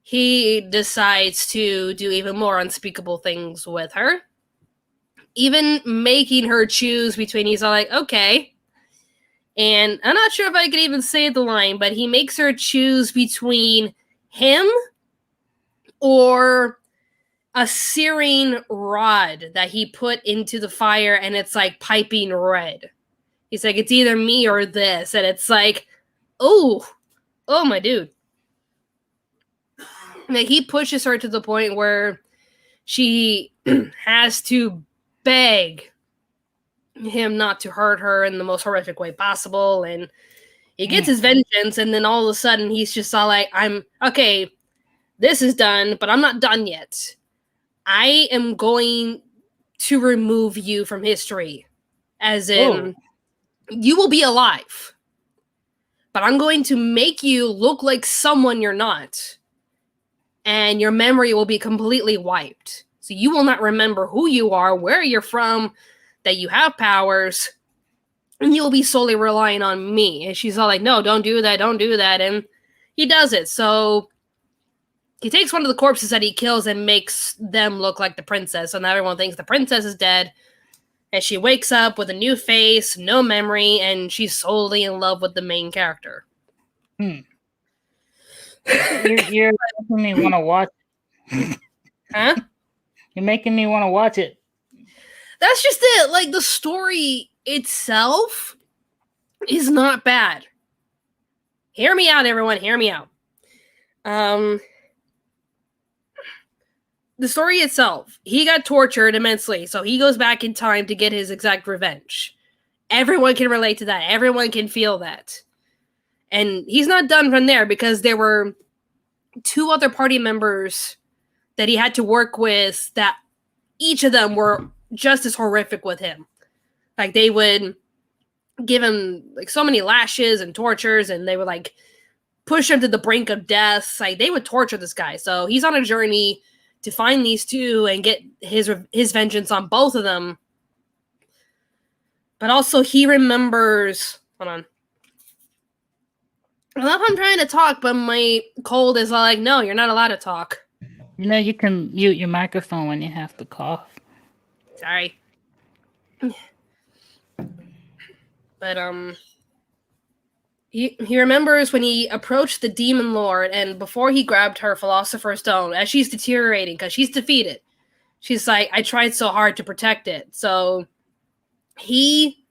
he decides to do even more unspeakable things with her. Even making her choose between, he's all like, okay. And I'm not sure if I could even say the line, but he makes her choose between him or a searing rod that he put into the fire, and it's like piping red. He's like, it's either me or this. And it's like, oh my dude. Like, he pushes her to the point where she has to beg him not to hurt her in the most horrific way possible. And he gets his vengeance, and then all of a sudden he's just all like, okay, this is done, but I'm not done yet. I am going to remove you from history. As in, you will be alive, but I'm going to make you look like someone you're not. And your memory will be completely wiped. So you will not remember who you are, where you're from, that you have powers, and you'll be solely relying on me. And she's all like, no, don't do that, don't do that. And he does it. So he takes one of the corpses that he kills and makes them look like the princess. So now everyone thinks the princess is dead. And she wakes up with a new face, no memory, and she's solely in love with the main character. You're making me want to watch it. Huh? You're making me want to watch it. That's just it. Like, the story itself is not bad. Hear me out, everyone. Hear me out. The story itself, he got tortured immensely, so he goes back in time to get his exact revenge. Everyone can relate to that. Everyone can feel that. And he's not done from there because there were 2 other party members that he had to work with that each of them were just as horrific with him. Like, they would give him like so many lashes and tortures, and they would like push him to the brink of death. Like, they would torture this guy. So he's on a journey to find these 2 and get his vengeance on both of them. But also he remembers... Hold on. I love I'm trying to talk, but my cold is like, no, you're not allowed to talk. You know, you can mute your microphone when you have to cough. Sorry. But, He remembers when he approached the Demon Lord, and before he grabbed her Philosopher's Stone, as she's deteriorating, because she's defeated, she's like, I tried so hard to protect it. So he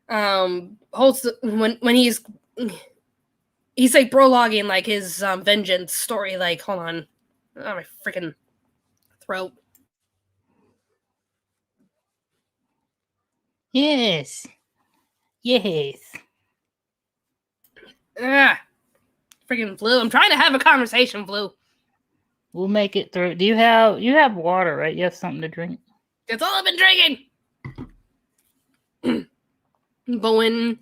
holds when he's like prologuing like his vengeance story. Like, hold on, oh, my freaking throat. Yes. Freaking flu. I'm trying to have a conversation, flu. We'll make it through. You have water, right? You have something to drink. That's all I've been drinking. But when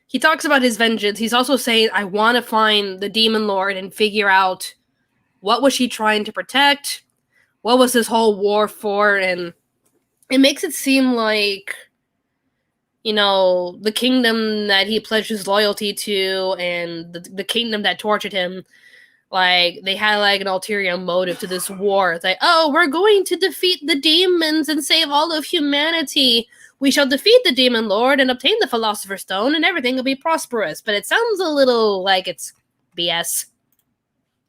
he talks about his vengeance, he's also saying, I want to find the Demon Lord and figure out what was she trying to protect? What was this whole war for? And it makes it seem like, you know, the kingdom that he pledged his loyalty to and the kingdom that tortured him, like, they had, like, an ulterior motive to this war. It's like, oh, we're going to defeat the demons and save all of humanity. We shall defeat the Demon Lord and obtain the Philosopher's Stone, and everything will be prosperous. But it sounds a little like it's BS.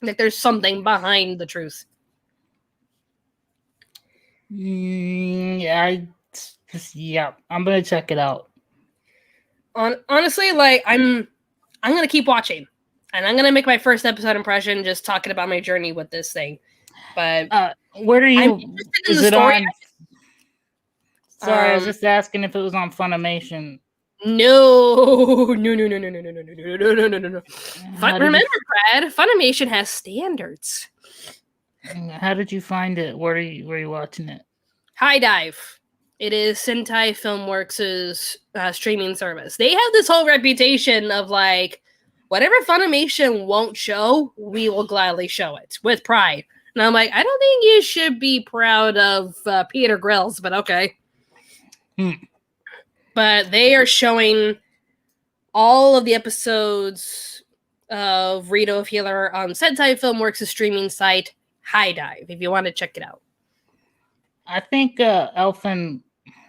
Like, there's something behind the truth. Yeah, I'm gonna check it out. Honestly, like, I'm gonna keep watching, and I'm gonna make my first episode impression just talking about my journey with this thing. But where are you? I'm interested in Is the it story. on? Sorry, I was just asking if it was on Funimation. No. How Remember, Brad, Funimation has standards. How did you find it? Where are you watching it? High Dive. It is Sentai Filmworks' streaming service. They have this whole reputation of, like, whatever Funimation won't show, we will gladly show it with pride. And I'm like, I don't think you should be proud of Peter Grills, but okay. But they are showing all of the episodes of Rito of Healer on Sentai Filmworks' streaming site, High Dive, if you want to check it out. I think Elfin,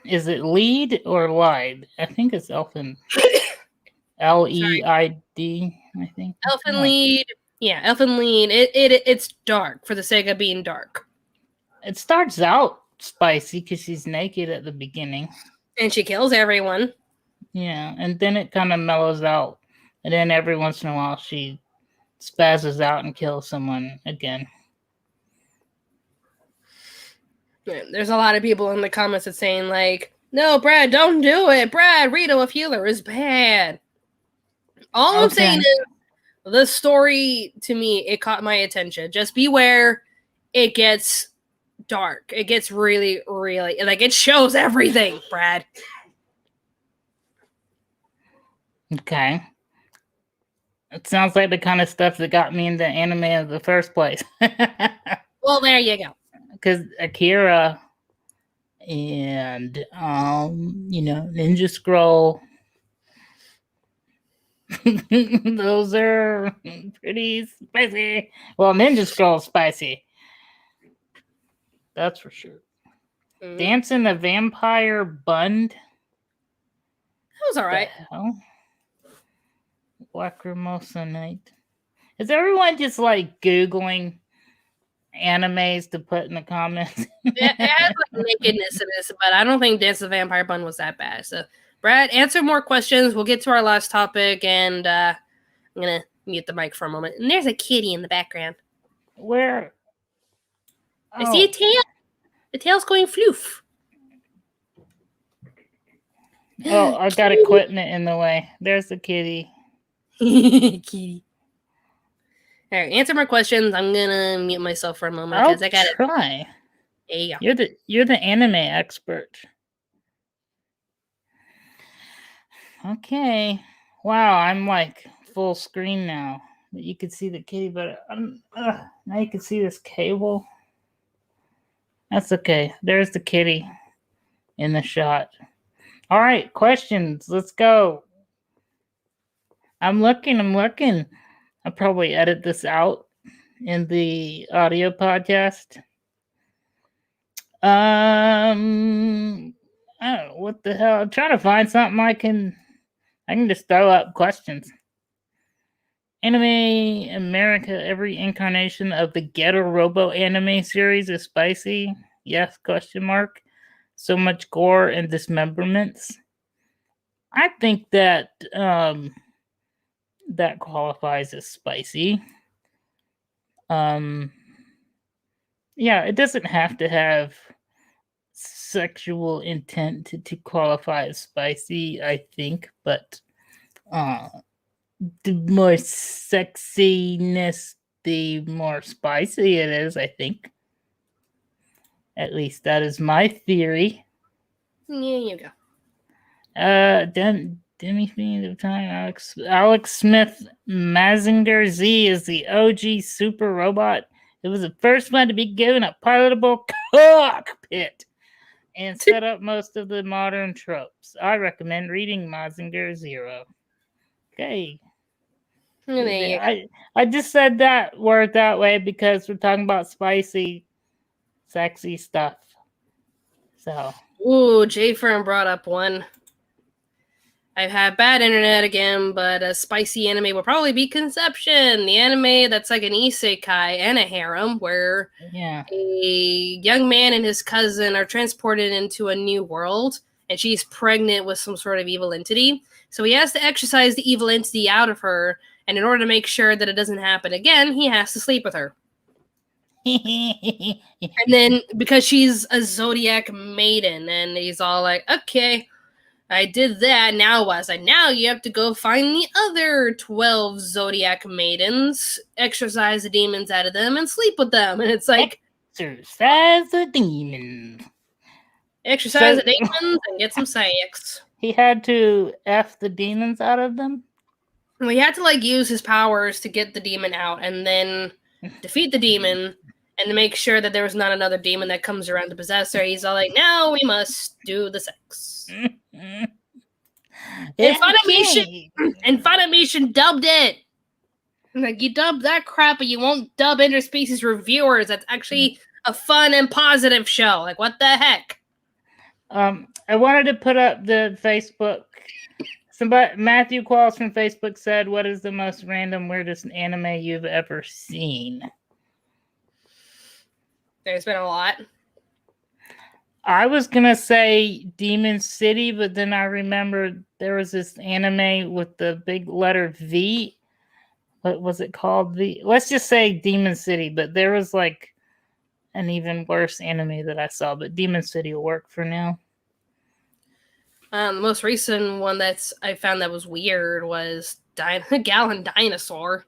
is it lead or lied? I think it's Elfin. Leid, I think. Elfin Lead. Yeah, Elfin Lead. It's dark for the sake of being dark. It starts out spicy because she's naked at the beginning. And she kills everyone. Yeah, and then it kind of mellows out. And then every once in a while she spazzes out and kills someone again. There's a lot of people in the comments that's saying, like, no, Brad, don't do it. Brad, Rito of Healer is bad. All I'm saying is, the story, to me, it caught my attention. Just beware, it gets dark. It gets really, really, like, it shows everything, Brad. Okay. It sounds like the kind of stuff that got me into anime in the first place. Well, there you go. Because Akira and Ninja Scroll, those are pretty spicy. Well, Ninja Scroll is spicy. That's for sure. Dancing the Vampire Bund. That was alright. Lacrimosa Night. Is everyone just like Googling animes to put in the comments? It has like nakedness in this, but I don't think Dance the Vampire Bun was that bad. So, Brad, answer more questions. We'll get to our last topic, and I'm gonna mute the mic for a moment. And there's a kitty in the background. Where? I see a tail. The tail's going floof. Oh, I got equipment in the way. There's the kitty. Kitty. All right, answer more questions. I'm gonna mute myself for a moment because I gotta try. There you go. You're the anime expert. Okay. Wow, I'm like full screen now. You can see the kitty, but now you can see this cable. That's okay. There's the kitty in the shot. All right, questions. Let's go. I'm looking. I'll probably edit this out in the audio podcast. I don't know what the hell. I'm trying to find something I can just throw up questions. Anime America, every incarnation of the Ghetto Robo anime series is spicy. Yes, question mark. So much gore and dismemberments. I think that that qualifies as spicy. Yeah, it doesn't have to have sexual intent to qualify as spicy, I think, but the more sexiness, the more spicy it is, I think. At least that is my theory. Yeah, you go. Demi-Fiend of Time, Alex Smith, Mazinger Z is the OG super robot. It was the first one to be given a pilotable cockpit and set up most of the modern tropes. I recommend reading Mazinger Zero. Okay. I just said that word that way because we're talking about spicy, sexy stuff. So. Ooh, J Fern brought up one. I've had bad internet again, but a spicy anime will probably be Conception, the anime that's like an isekai and a harem, where a young man and his cousin are transported into a new world, and she's pregnant with some sort of evil entity. So he has to exorcise the evil entity out of her, and in order to make sure that it doesn't happen again, he has to sleep with her. And then, because she's a zodiac maiden, and he's all like, okay, I did that, now what? It's like, now you have to go find the other 12 zodiac maidens, exorcise the demons out of them, and sleep with them. And it's like, exorcise the demons. Exorcise the demons and get some sex. He had to F the demons out of them? Well, he had to, like, use his powers to get the demon out, and then defeat the demon, and to make sure that there was not another demon that comes around to possess her. He's all like, now we must do the sex. And Funimation dubbed it. Like, you dub that crap, but you won't dub interspecies reviewers. That's actually a fun and positive show. Like, what the heck? I wanted to put up the Facebook. Matthew Qualls from Facebook said, "What is the most random, weirdest anime you've ever seen?" There's been a lot. I was gonna say Demon City, but then I remembered there was this anime with the big letter V. What was it called? Let's just say Demon City, but there was like an even worse anime that I saw, but Demon City will work for now. The most recent one I found that was weird was Gallon Dinosaur.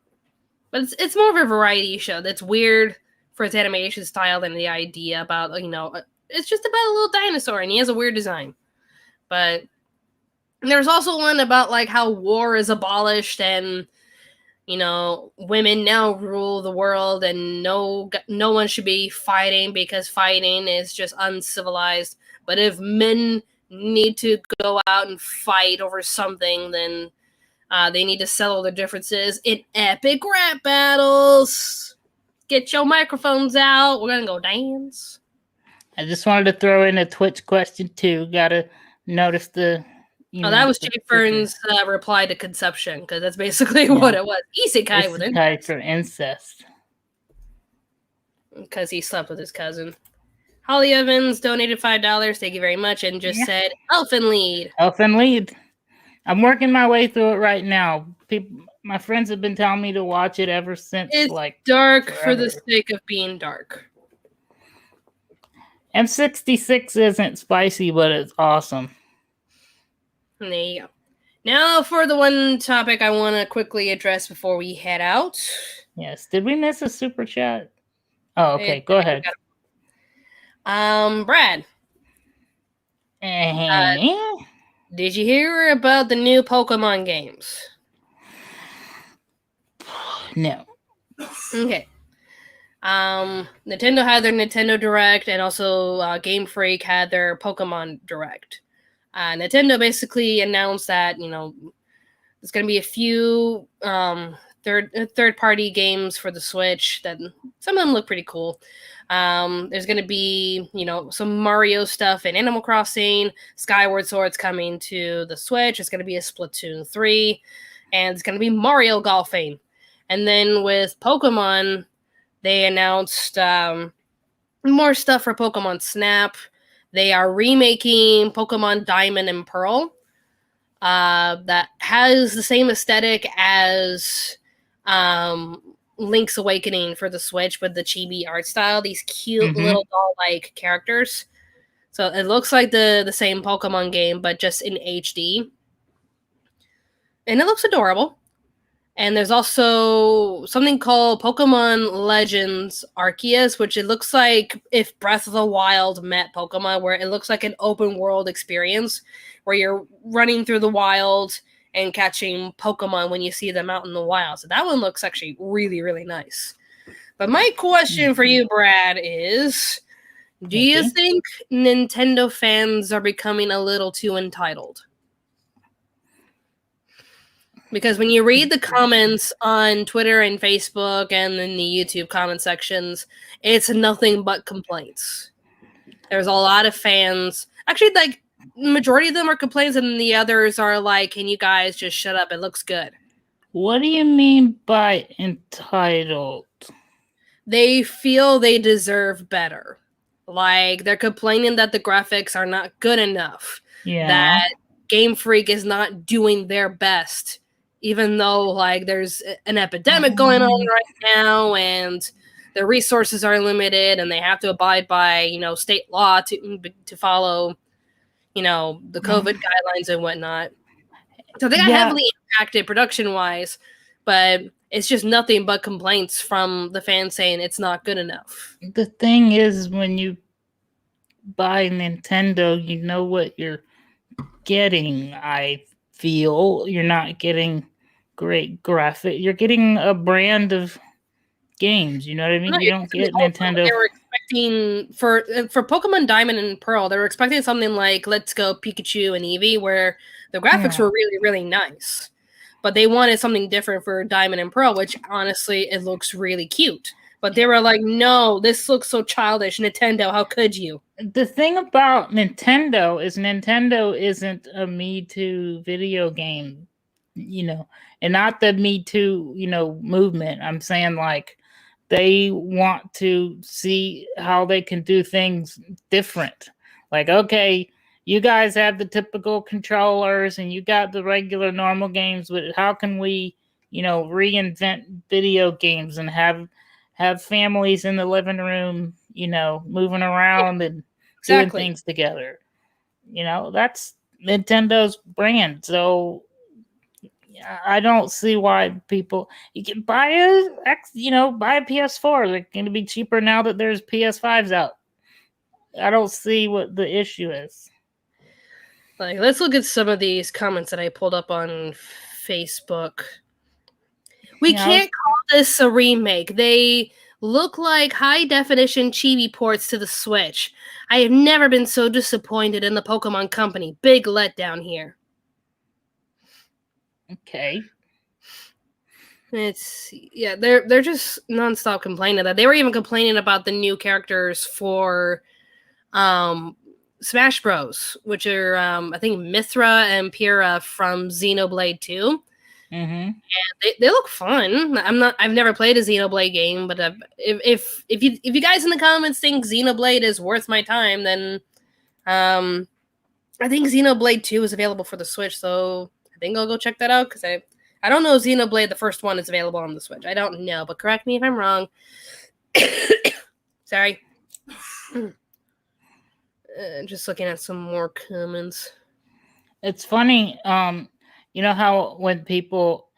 But it's more of a variety show that's weird for its animation style than the idea about, it's just about a little dinosaur and he has a weird design. But there's also one about like how war is abolished and women now rule the world and no one should be fighting because fighting is just uncivilized. But if men need to go out and fight over something, then they need to settle their differences in epic rap battles. Get your microphones out. We're going to go dance. I just wanted to throw in a Twitch question too. Gotta notice the... that was Jay Fern's reply to Conception, because that's basically what it was. Isekai with incest. For incest. Because he slept with his cousin. Holly Evans donated $5. Thank you very much. And just said, Elfen Lied. Elfen Lied. I'm working my way through it right now. My friends have been telling me to watch it ever since. It's dark forever. For the sake of being dark. M66 isn't spicy, but it's awesome. There you go. Now for the one topic I want to quickly address before we head out. Yes. Did we miss a super chat? Oh, okay. Go ahead. Brad. Did you hear about the new Pokemon games? No. Okay. Nintendo had their Nintendo Direct, and also Game Freak had their Pokemon Direct. Nintendo basically announced that, there's going to be a few third-party games for the Switch that some of them look pretty cool. There's going to be, some Mario stuff in Animal Crossing. Skyward Sword's coming to the Switch. It's going to be a Splatoon 3. And it's going to be Mario golfing. And then with Pokemon, they announced more stuff for Pokemon Snap. They are remaking Pokemon Diamond and Pearl. That has the same aesthetic as Link's Awakening for the Switch, with the chibi art style. These cute little doll-like characters. So it looks like the same Pokemon game, but just in HD. And it looks adorable. And there's also something called Pokemon Legends Arceus, which it looks like if Breath of the Wild met Pokemon, where it looks like an open world experience where you're running through the wild and catching Pokemon when you see them out in the wild. So that one looks actually really, really nice. But my question for you, Brad, is, do you think Nintendo fans are becoming a little too entitled? Because when you read the comments on Twitter and Facebook and in the YouTube comment sections, it's nothing but complaints. There's a lot of fans. Actually, like, majority of them are complaints, and the others are like, can you guys just shut up? It looks good. What do you mean by entitled? They feel they deserve better. Like, they're complaining that the graphics are not good enough. Yeah. That Game Freak is not doing their best. Even though, like, there's an epidemic going on right now, and their resources are limited, and they have to abide by, state law to follow, the COVID guidelines and whatnot. So they got heavily impacted production-wise, but it's just nothing but complaints from the fans saying it's not good enough. The thing is, when you buy Nintendo, you know what you're getting. I feel you're not getting great graphic. You're getting a brand of games. You know what I mean? You don't get Nintendo. They were expecting for Pokemon Diamond and Pearl. They were expecting something like Let's Go Pikachu and Eevee, where the graphics were really, really nice. But they wanted something different for Diamond and Pearl, which honestly, it looks really cute. But they were like, no, this looks so childish. Nintendo, how could you? The thing about Nintendo is Nintendo isn't a Me Too video game, and not the Me Too, movement. I'm saying, like, they want to see how they can do things different. Like, okay, you guys have the typical controllers and you got the regular normal games, but how can we, reinvent video games and have families in the living room, moving around and doing things together. That's Nintendo's brand. So I don't see why you can buy a PS4. They're going to be cheaper now that there's PS5s out. I don't see what the issue is. Like, let's look at some of these comments that I pulled up on Facebook. We can't call this a remake. They look like high-definition chibi ports to the Switch. I have never been so disappointed in the Pokemon Company. Big letdown here. Okay. They're just nonstop complaining that they were even complaining about the new characters for Smash Bros, which are I think Mithra and Pyrrha from Xenoblade 2. Mm-hmm. And they look fun. I've never played a Xenoblade game, but if you guys in the comments think Xenoblade is worth my time, then I think Xenoblade 2 is available for the Switch, so I think I'll go check that out because I don't know if Xenoblade the first one is available on the Switch. I don't know, but correct me if I'm wrong. Sorry. Just looking at some more comments. It's funny, you know how when people,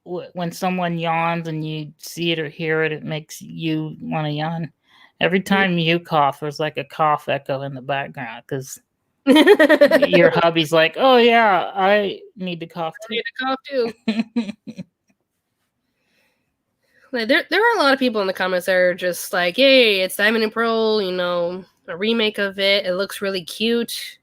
when someone yawns and you see it or hear it, it makes you want to yawn. Every time you cough, there's like a cough echo in the background because your hubby's like, "Oh yeah, I need to cough too." Like, there are a lot of people in the comments that are just like, "Yay, it's Diamond and Pearl," you know, a remake of it. It looks really cute.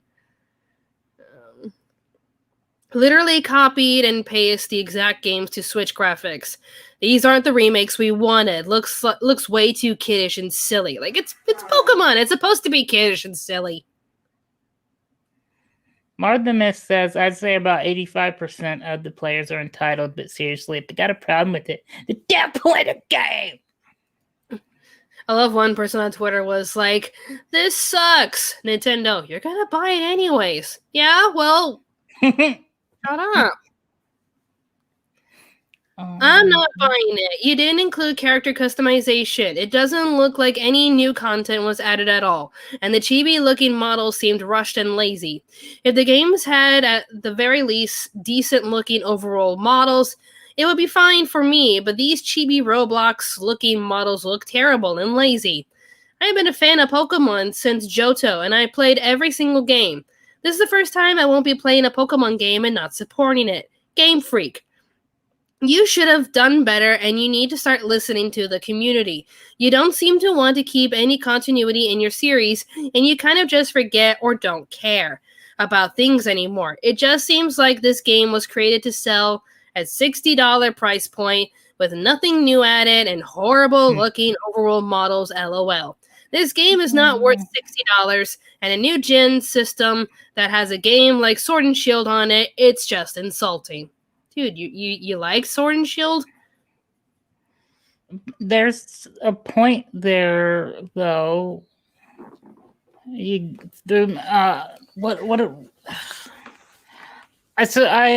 Literally copied and pasted the exact games to Switch graphics. These aren't the remakes we wanted. Looks way too kiddish and silly. Like it's Pokemon. It's supposed to be kiddish and silly. Martha says, I'd say about 85% of the players are entitled, but seriously, if they got a problem with it, they can't play the game. I love one person on Twitter was like, "This sucks, Nintendo. You're gonna buy it anyways." Yeah, well, shut up. I'm not buying it. You didn't include character customization. It doesn't look like any new content was added at all. And the chibi-looking models seemed rushed and lazy. If the games had, at the very least, decent-looking overall models, it would be fine for me, but these chibi Roblox-looking models look terrible and lazy. I've been a fan of Pokemon since Johto, and I played every single game. This is the first time I won't be playing a Pokemon game and not supporting it. Game Freak. You should have done better, and you need to start listening to the community. You don't seem to want to keep any continuity in your series, and you kind of just forget or don't care about things anymore. It just seems like this game was created to sell at $60 price point with nothing new added and horrible looking overall models, LOL. This game is not worth $60, and a new gen system that has a game like Sword and Shield on it, it's just insulting. Dude, you like Sword and Shield? There's a point there, though. I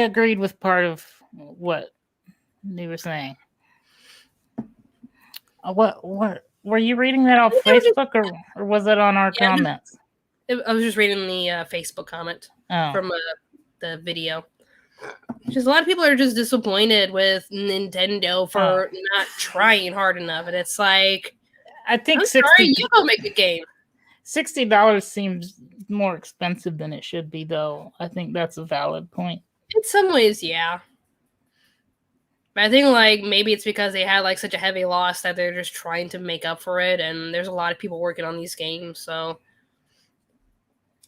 agreed with part of what they were saying. What were you reading that off Facebook or was it on our comments? I was just reading the Facebook comment from the video. Just a lot of people are just disappointed with Nintendo for not trying hard enough, and it's like, I think you go make a game. $60 seems more expensive than it should be, though. I think that's a valid point. In some ways, yeah. But I think like maybe it's because they had like such a heavy loss that they're just trying to make up for it, and there's a lot of people working on these games, so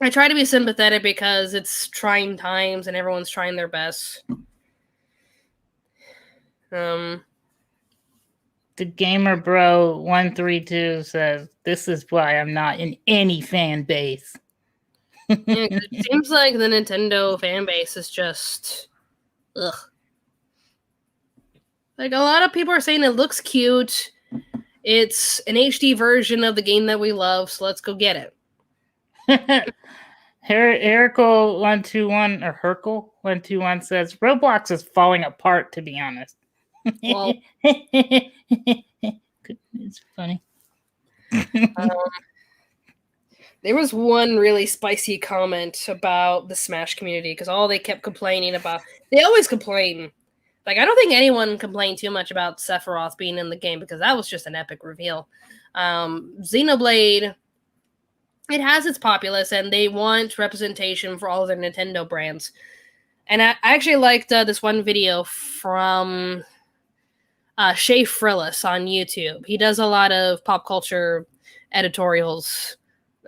I try to be sympathetic because it's trying times and everyone's trying their best. The Gamer Bro 132 says, "This is why I'm not in any fan base." Yeah, it seems like the Nintendo fan base is just ugh. Like a lot of people are saying it looks cute. It's an HD version of the game that we love, so let's go get it. Hercule121 or Hercule121 says Roblox is falling apart, to be honest. Well, it's funny. There was one really spicy comment about the Smash community because all they kept complaining about, they always complain. Like, I don't think anyone complained too much about Sephiroth being in the game because that was just an epic reveal. Xenoblade, it has its populace and they want representation for all of their Nintendo brands. And I actually liked this one video from Shay Frillis on YouTube. He does a lot of pop culture editorials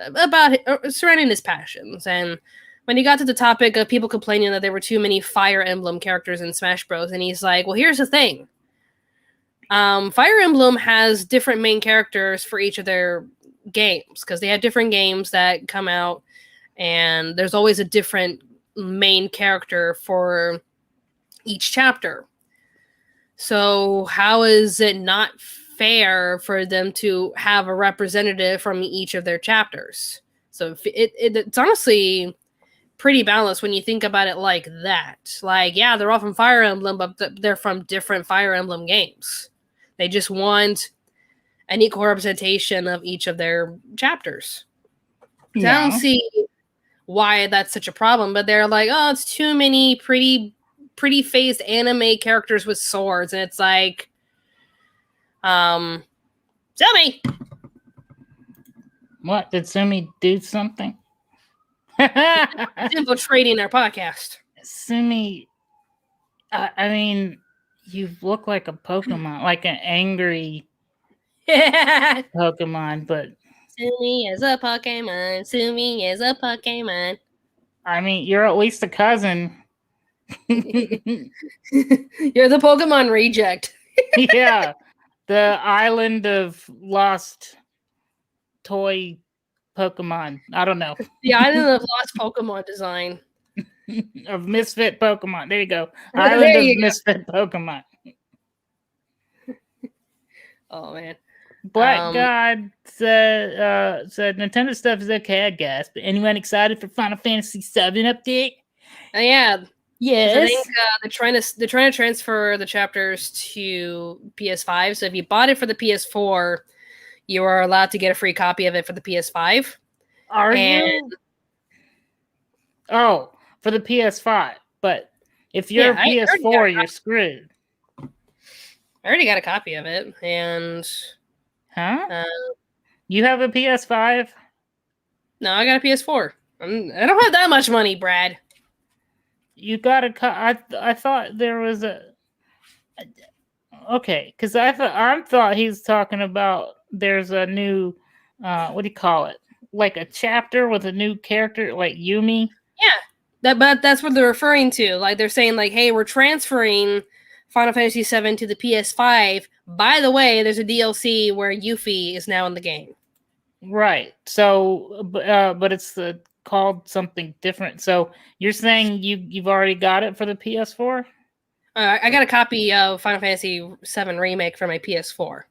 about surrounding his passions. And when he got to the topic of people complaining that there were too many Fire Emblem characters in Smash Bros, and he's like, well, here's the thing. Fire Emblem has different main characters for each of their games, because they have different games that come out, and there's always a different main character for each chapter. So how is it not fair for them to have a representative from each of their chapters? So it's honestly pretty balanced when you think about it like that. Like, yeah, they're all from Fire Emblem, but they're from different Fire Emblem games. They just want an equal representation of each of their chapters. So I don't see why that's such a problem, but they're like, oh, it's too many pretty faced anime characters with swords, and it's like, Sumi! What? Did Sumi do something? It's infiltrating our podcast. Sumi, I mean, you look like a Pokemon, like an angry Pokemon, but Sumi is a Pokemon. Sumi is a Pokemon. I mean, you're at least a cousin. You're the Pokemon reject. Yeah, the island of lost toy Pokemon. I don't know. The island of lost Pokemon design. Of misfit Pokemon. There you go. There Island of you go. misfit Pokemon. Oh man. Black God said Nintendo stuff is okay, I guess. But anyone excited for Final Fantasy VII update? Yeah. Yes. I think they're trying to transfer the chapters to PS5. So if you bought it for the PS4, you are allowed to get a free copy of it for the PS5. Are you? Oh, for the PS5. But if you're Yeah, a PS4, you're screwed. I already got a copy of it, and Huh? You have a PS5? no, I got a PS4. I don't have that much money, Brad. You got a I thought there was a okay, because I thought he's talking about there's a new what do you call it? Like a chapter with a new character, like Yumi. Yeah, but that's what they're referring to. Like they're saying, like, hey, we're transferring Final Fantasy VII to the PS5. By the way, there's a DLC where Yuffie is now in the game. Right. So, but it's called something different. So you're saying you've already got it for the PS4? I got a copy of Final Fantasy VII Remake for my PS4.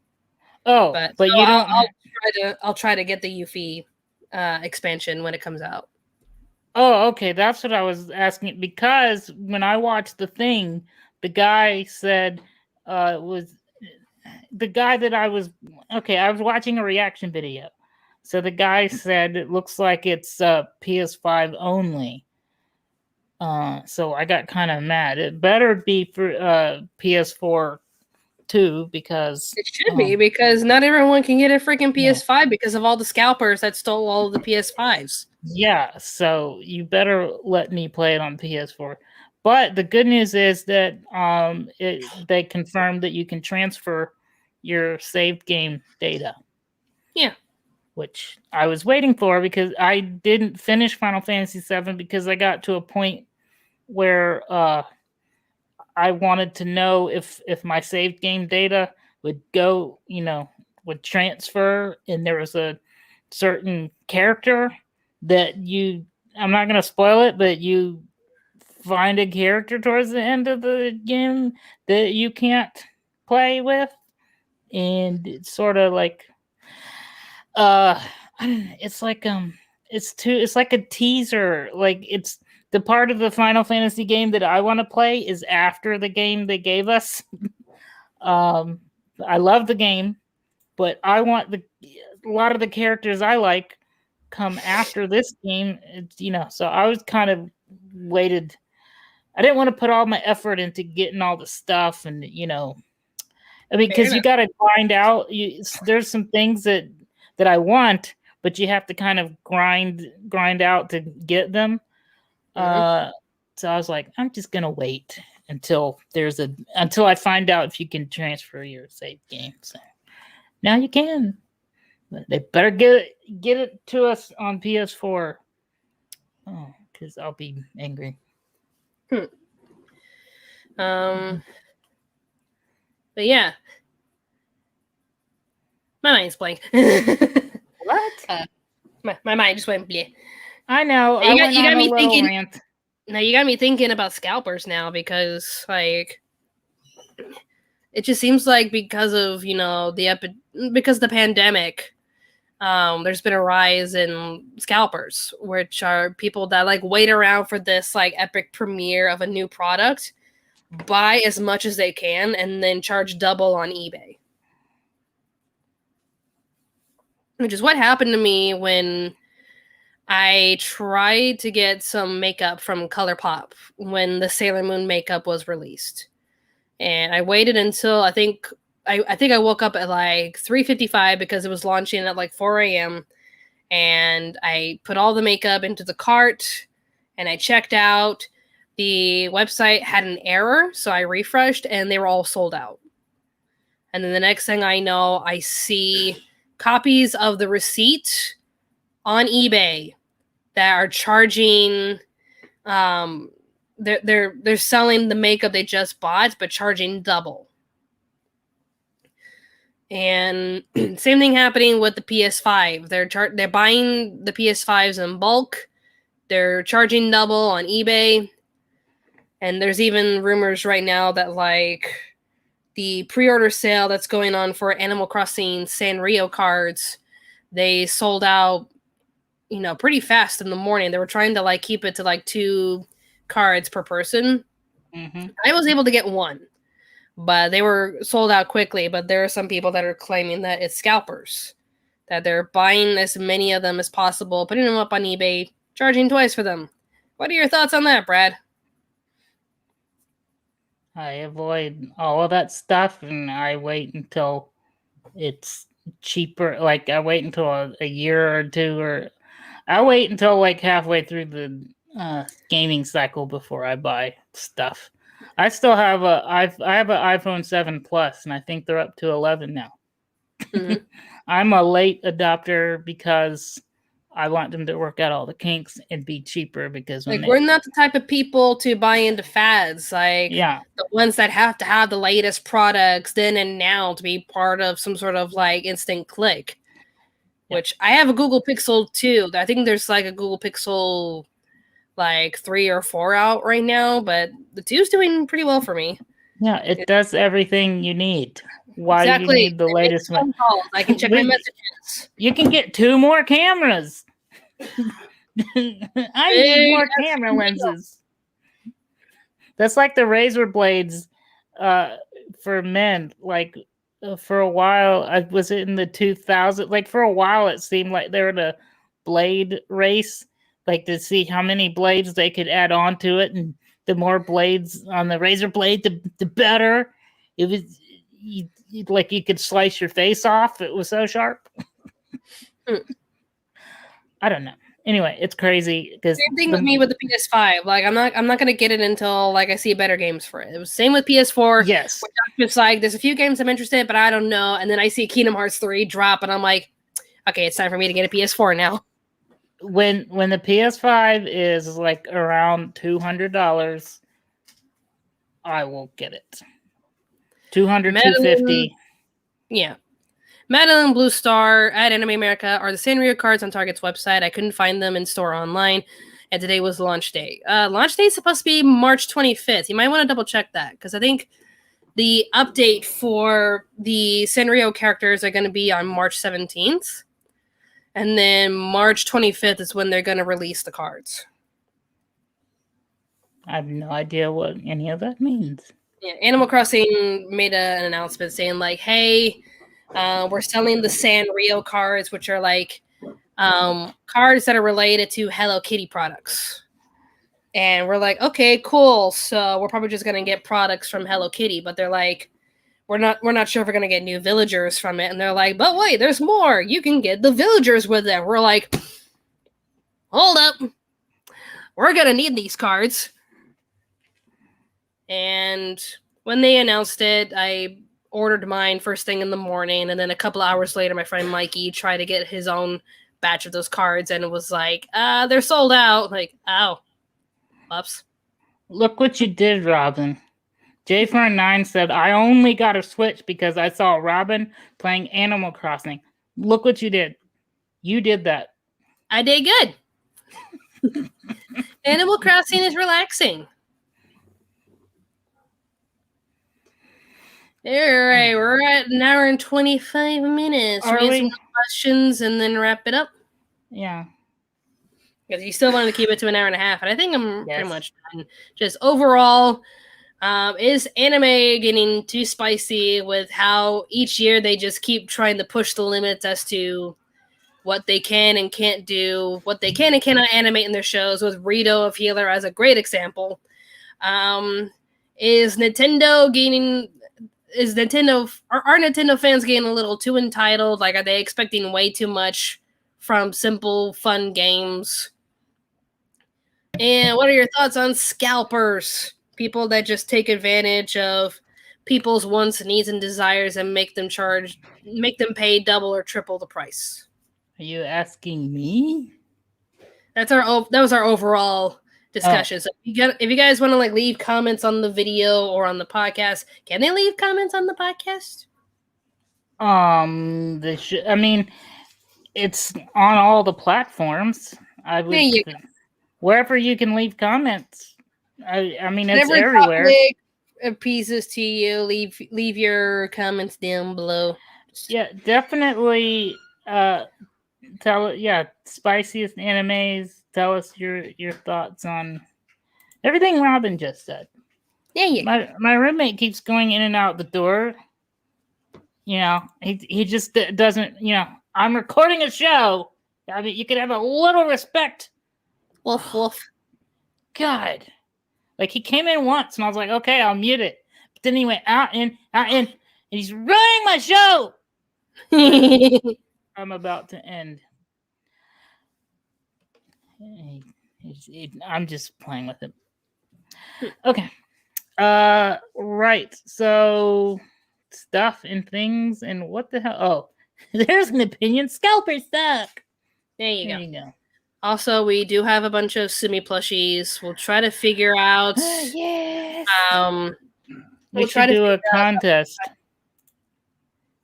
Oh, But you don't. I'll try to get the Yuffie expansion when it comes out. Oh, okay. That's what I was asking, because when I watched the thing, the guy said was the guy that I was watching a reaction video. So the guy said it looks like it's PS5 only. So I got kind of mad. It better be for PS4 too, because It should be, because not everyone can get a freaking PS5 because of all the scalpers that stole all of the PS5s. Yeah, so you better let me play it on PS4. But the good news is that they confirmed that you can transfer your saved game data. Yeah. Which I was waiting for, because I didn't finish Final Fantasy VII because I got to a point where I wanted to know if my saved game data would go, would transfer, and there was a certain character that I'm not going to spoil it, but you find a character towards the end of the game that you can't play with, and it's sort of like it's like it's like a teaser. Like, it's the part of the Final Fantasy game that I want to play is after the game they gave us. I love the game, but I want a lot of the characters I like come after this game. So I was kind of waited. I didn't want to put all my effort into getting all the stuff, and because you got to grind out. There's some things that I want, but you have to kind of grind out to get them. So I was like, I'm just gonna wait until I find out if you can transfer your save game. So now you can. But they better get it to us on PS4. Oh, because I'll be angry. But yeah, my mind's blank. What? My mind just went bleh. I know. You I got- went you got on me a little thinking- rant. Now you got me thinking about scalpers now because like it just seems like because of because of the pandemic, there's been a rise in scalpers, which are people that like wait around for this like epic premiere of a new product, buy as much as they can, and then charge double on eBay. Which is what happened to me when I tried to get some makeup from ColourPop when the Sailor Moon makeup was released. And I waited until I think I woke up at like 3:55 because it was launching at like 4 a.m. And I put all the makeup into the cart and I checked out. The website had an error, so I refreshed and they were all sold out. And then the next thing I know, I see copies of the receipt on eBay that are charging they're selling the makeup they just bought but charging double. And same thing happening with the PS5. They're buying the PS5s in bulk. They're charging double on eBay. And there's even rumors right now that like the pre-order sale that's going on for Animal Crossing Sanrio cards, they sold out pretty fast in the morning. They were trying to like keep it to like 2 cards per person. Mm-hmm. I was able to get 1, but they were sold out quickly. But there are some people that are claiming that it's scalpers, that they're buying as many of them as possible, putting them up on eBay, charging twice for them. What are your thoughts on that, Brad? I avoid all of that stuff and I wait until it's cheaper. Like I wait until a year or two, or I wait until like halfway through the gaming cycle before I buy stuff. I still have I have an iPhone 7 Plus, and I think they're up to 11 now. Mm-hmm. I'm a late adopter because I want them to work out all the kinks and be cheaper because Like we're not the type of people to buy into fads, like yeah, the ones that have to have the latest products then and now to be part of some sort of like instant click. Yeah. Which I have a Google Pixel 2. I think there's like a Google Pixel like 3 or 4 out right now, but the 2's doing pretty well for me. Yeah, it does everything you need. Why do you need the latest one? I can check my messages. You can get 2 more cameras. I need more camera lenses. That's like the razor blades for men. Like for a while, I was in the 2000s. Like for a while, it seemed like they were the blade race, like to see how many blades they could add on to it, and the more blades on the razor blade, the better. It was like you could slice your face off. It was so sharp. I don't know. Anyway, it's crazy because same thing with me with the PS5. Like I'm not gonna get it until like I see better games for it. It was same with PS4. Yes, which I'm just like there's a few games I'm interested in, but I don't know. And then I see Kingdom Hearts 3 drop, and I'm like, okay, it's time for me to get a PS4 now. When the PS5 is like around $200, I will get it. 200, $250. Yeah. Madeline, Blue Star, at Anime America are the Sanrio cards on Target's website. I couldn't find them in store online, and today was launch day. Launch day is supposed to be March 25th. You might want to double check that, because I think the update for the Sanrio characters are going to be on March 17th, and then March 25th is when they're going to release the cards. I have no idea what any of that means. Yeah, Animal Crossing made an announcement saying like, hey, we're selling the Sanrio cards, which are like cards that are related to Hello Kitty products. And we're like, okay, cool. So we're probably just gonna get products from Hello Kitty, but they're like, we're not sure if we're gonna get new villagers from it. And they're like, but wait, there's more. You can get the villagers with them. We're like, hold up, we're gonna need these cards. And when they announced it, I ordered mine first thing in the morning, and then a couple hours later, my friend Mikey tried to get his own batch of those cards, and it was like, they're sold out. Like, ow. Whoops. Look what you did, Robin. J49 said, I only got a Switch because I saw Robin playing Animal Crossing. Look what you did. You did that. I did good. Animal Crossing is relaxing. All right, we're at an hour and 25 minutes. Are we we? some questions and then wrap it up? Yeah. Because you still wanted to keep it to an hour and a half, and I think I'm Yes. pretty much done. Just overall, is anime getting too spicy with how each year they just keep trying to push the limits as to what they can and can't do, what they can and cannot animate in their shows, with Rito of Healer as a great example. Is Nintendo gaining... Are Nintendo fans getting a little too entitled? Like, are they expecting way too much from simple, fun games? And what are your thoughts on scalpers? People that just take advantage of people's wants, needs, and desires and make them pay double or triple the price. Are you asking me? That was our overall discussion. So if you guys want to leave comments on the video or on the podcast, can they leave comments on the podcast? They should. I mean, it's on all the platforms. I would. There you go. Wherever you can leave comments. I mean, it's Whatever everywhere. topic appeases to you, leave your comments down below. Yeah, definitely. Spiciest animes. Tell us your thoughts on everything Robin just said. There you go. My roommate keeps going in and out the door. You know, he just doesn't. You know, I'm recording a show. I mean, you could have a little respect. Woof woof. God, like he came in once, and I was like, okay, I'll mute it. But then he went out in, and he's ruining my show. I'm about to end. I'm just playing with him. Okay. Right. So stuff and things and what the hell? Oh, there's an opinion. Scalpers suck. There you There go. you go. Also, we do have a bunch of Sumi plushies. We'll try to figure out. Yes. We'll try to do a contest.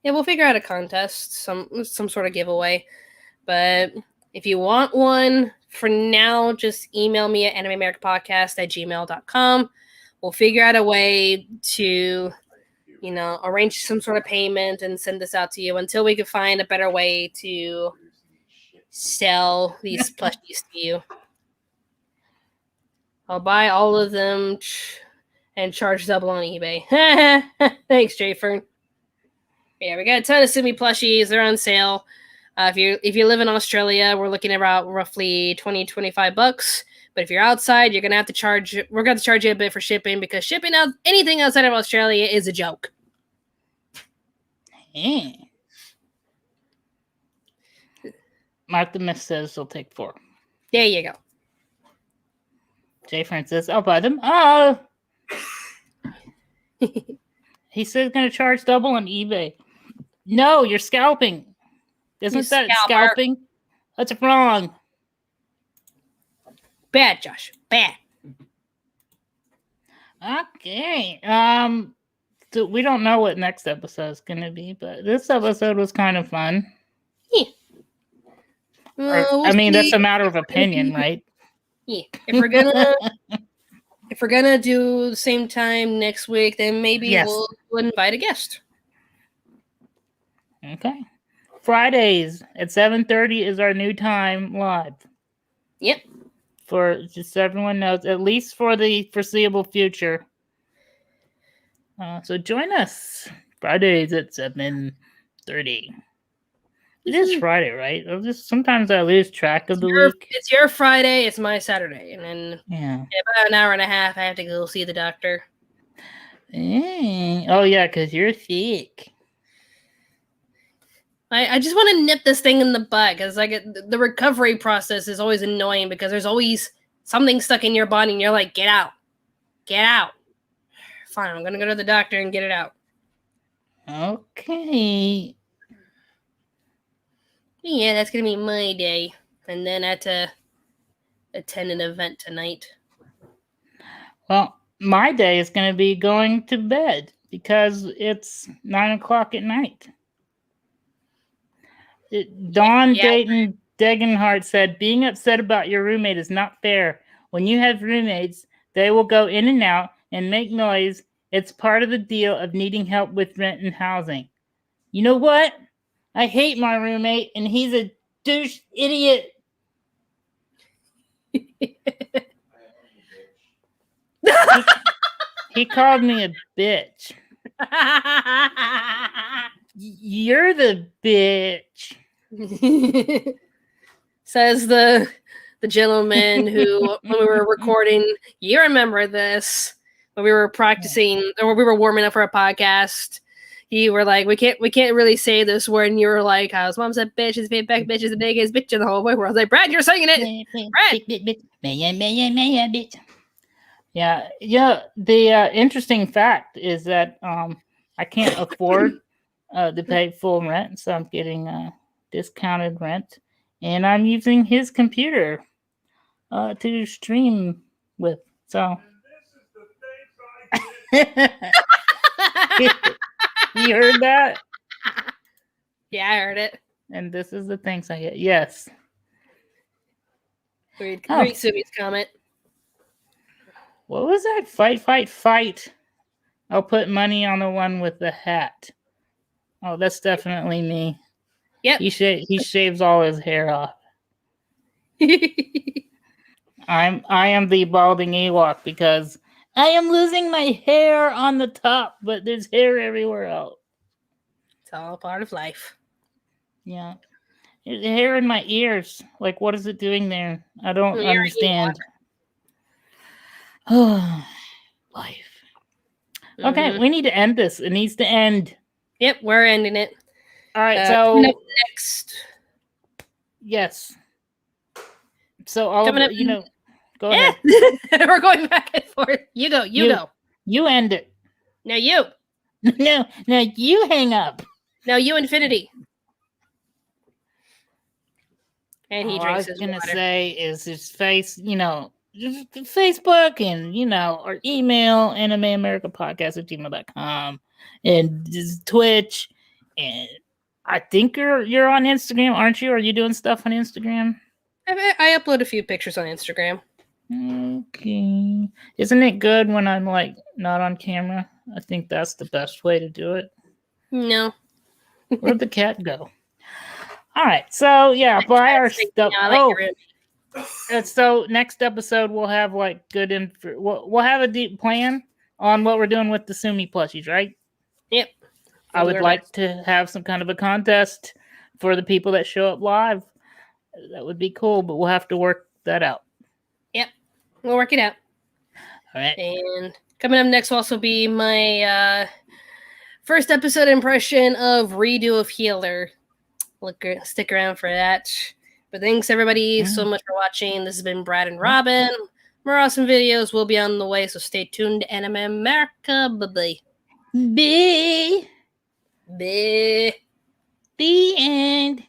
Yeah, we'll figure out a contest, some sort of giveaway. But if you want one, for now, just email me at animeamericapodcast@gmail.com. We'll figure out a way to, arrange some sort of payment and send this out to you until we can find a better way to sell these plushies to you. I'll buy all of them and charge double on eBay. Thanks, Jayfern. Yeah, we got a ton of Sumi plushies. They're on sale. If you live in Australia, we're looking at about roughly $20-$25. But if you're outside, we're gonna charge you a bit for shipping, because shipping out anything outside of Australia is a joke. Martha Miss says she'll take 4. There you go. Jay Francis, I'll buy them. Oh, he said he's gonna charge double on eBay. No, you're scalping. Isn't that scalping? That's wrong. Bad, Josh. Bad. Okay. So we don't know what next episode is gonna be, but this episode was kind of fun. Yeah. That's a matter of opinion, right? Yeah. If we're gonna do the same time next week, then maybe we'll invite a guest. Okay. Fridays at 7:30 is our new time live. Yep. For just so everyone knows, at least for the foreseeable future. So join us Fridays at 7:30. It is Friday, right? Sometimes I lose track of the week. It's your Friday, it's my Saturday, and then in about an hour and a half, I have to go see the doctor. Oh yeah, because you're sick. I just want to nip this thing in the bud, because the recovery process is always annoying, because there's always something stuck in your body, and you're like, get out. Fine, I'm gonna go to the doctor and get it out. Okay. Yeah, that's gonna be my day. And then I have to attend an event tonight. Well, my day is going to be going to bed because it's 9:00 at night. Dawn Dayton Degenhardt said, being upset about your roommate is not fair. When you have roommates, they will go in and out and make noise. It's part of the deal of needing help with rent and housing. You know what? I hate my roommate, and he's a douche idiot. He called me a bitch. You're the bitch. Says the gentleman who, when we were recording, you remember this, when we were practicing, or we were warming up for a podcast, you were like, we can't really say this word, and you were like, his mom said bitch, his back bitch is the biggest bitch in the whole world. I was like, Brad, you're saying it. Brad. Bitch. Yeah. The interesting fact is that I can't afford to pay full rent, so I'm getting discounted rent, and I'm using his computer to stream with. So you heard that? Yeah, I heard it. And this is the things I get. Yes. Read Subi's comment. What was that? Fight. I'll put money on the one with the hat. Oh, that's definitely me. Yep. He shaves all his hair off. I am the balding Ewok because I am losing my hair on the top, but there's hair everywhere else. It's all part of life. Yeah. There's hair in my ears. Like, what is it doing there? I don't understand. Oh, life. Okay, we need to end this. It needs to end. Yep, we're ending it. All right, so next. Yes. So all Coming of up, go ahead. We're going back and forth. You go. You end it. Now you. No, you hang up. Now you infinity. And he drinks his water. All I was gonna say is his face, just Facebook and or email animeamericapodcast@gmail.com and just Twitch, and I think you're on Instagram, aren't you? Are you doing stuff on Instagram? I upload a few pictures on Instagram. Okay. Isn't it good when I'm like not on camera? I think that's the best way to do it. No. Where'd the cat go? All right. So yeah, buy our stuff. So next episode we'll have like good info. We'll have a deep plan on what we're doing with the Sumi plushies, right? Yep. I would like to have some kind of a contest for the people that show up live. That would be cool, but we'll have to work that out. Yep. We'll work it out. All right. And coming up next will also be my first episode impression of Redo of Heuisler. Stick around for that. But thanks everybody so much for watching. This has been Brad and Robin. More awesome videos will be on the way, so stay tuned to Anime America. Bye-bye. Bye. Bye. The end.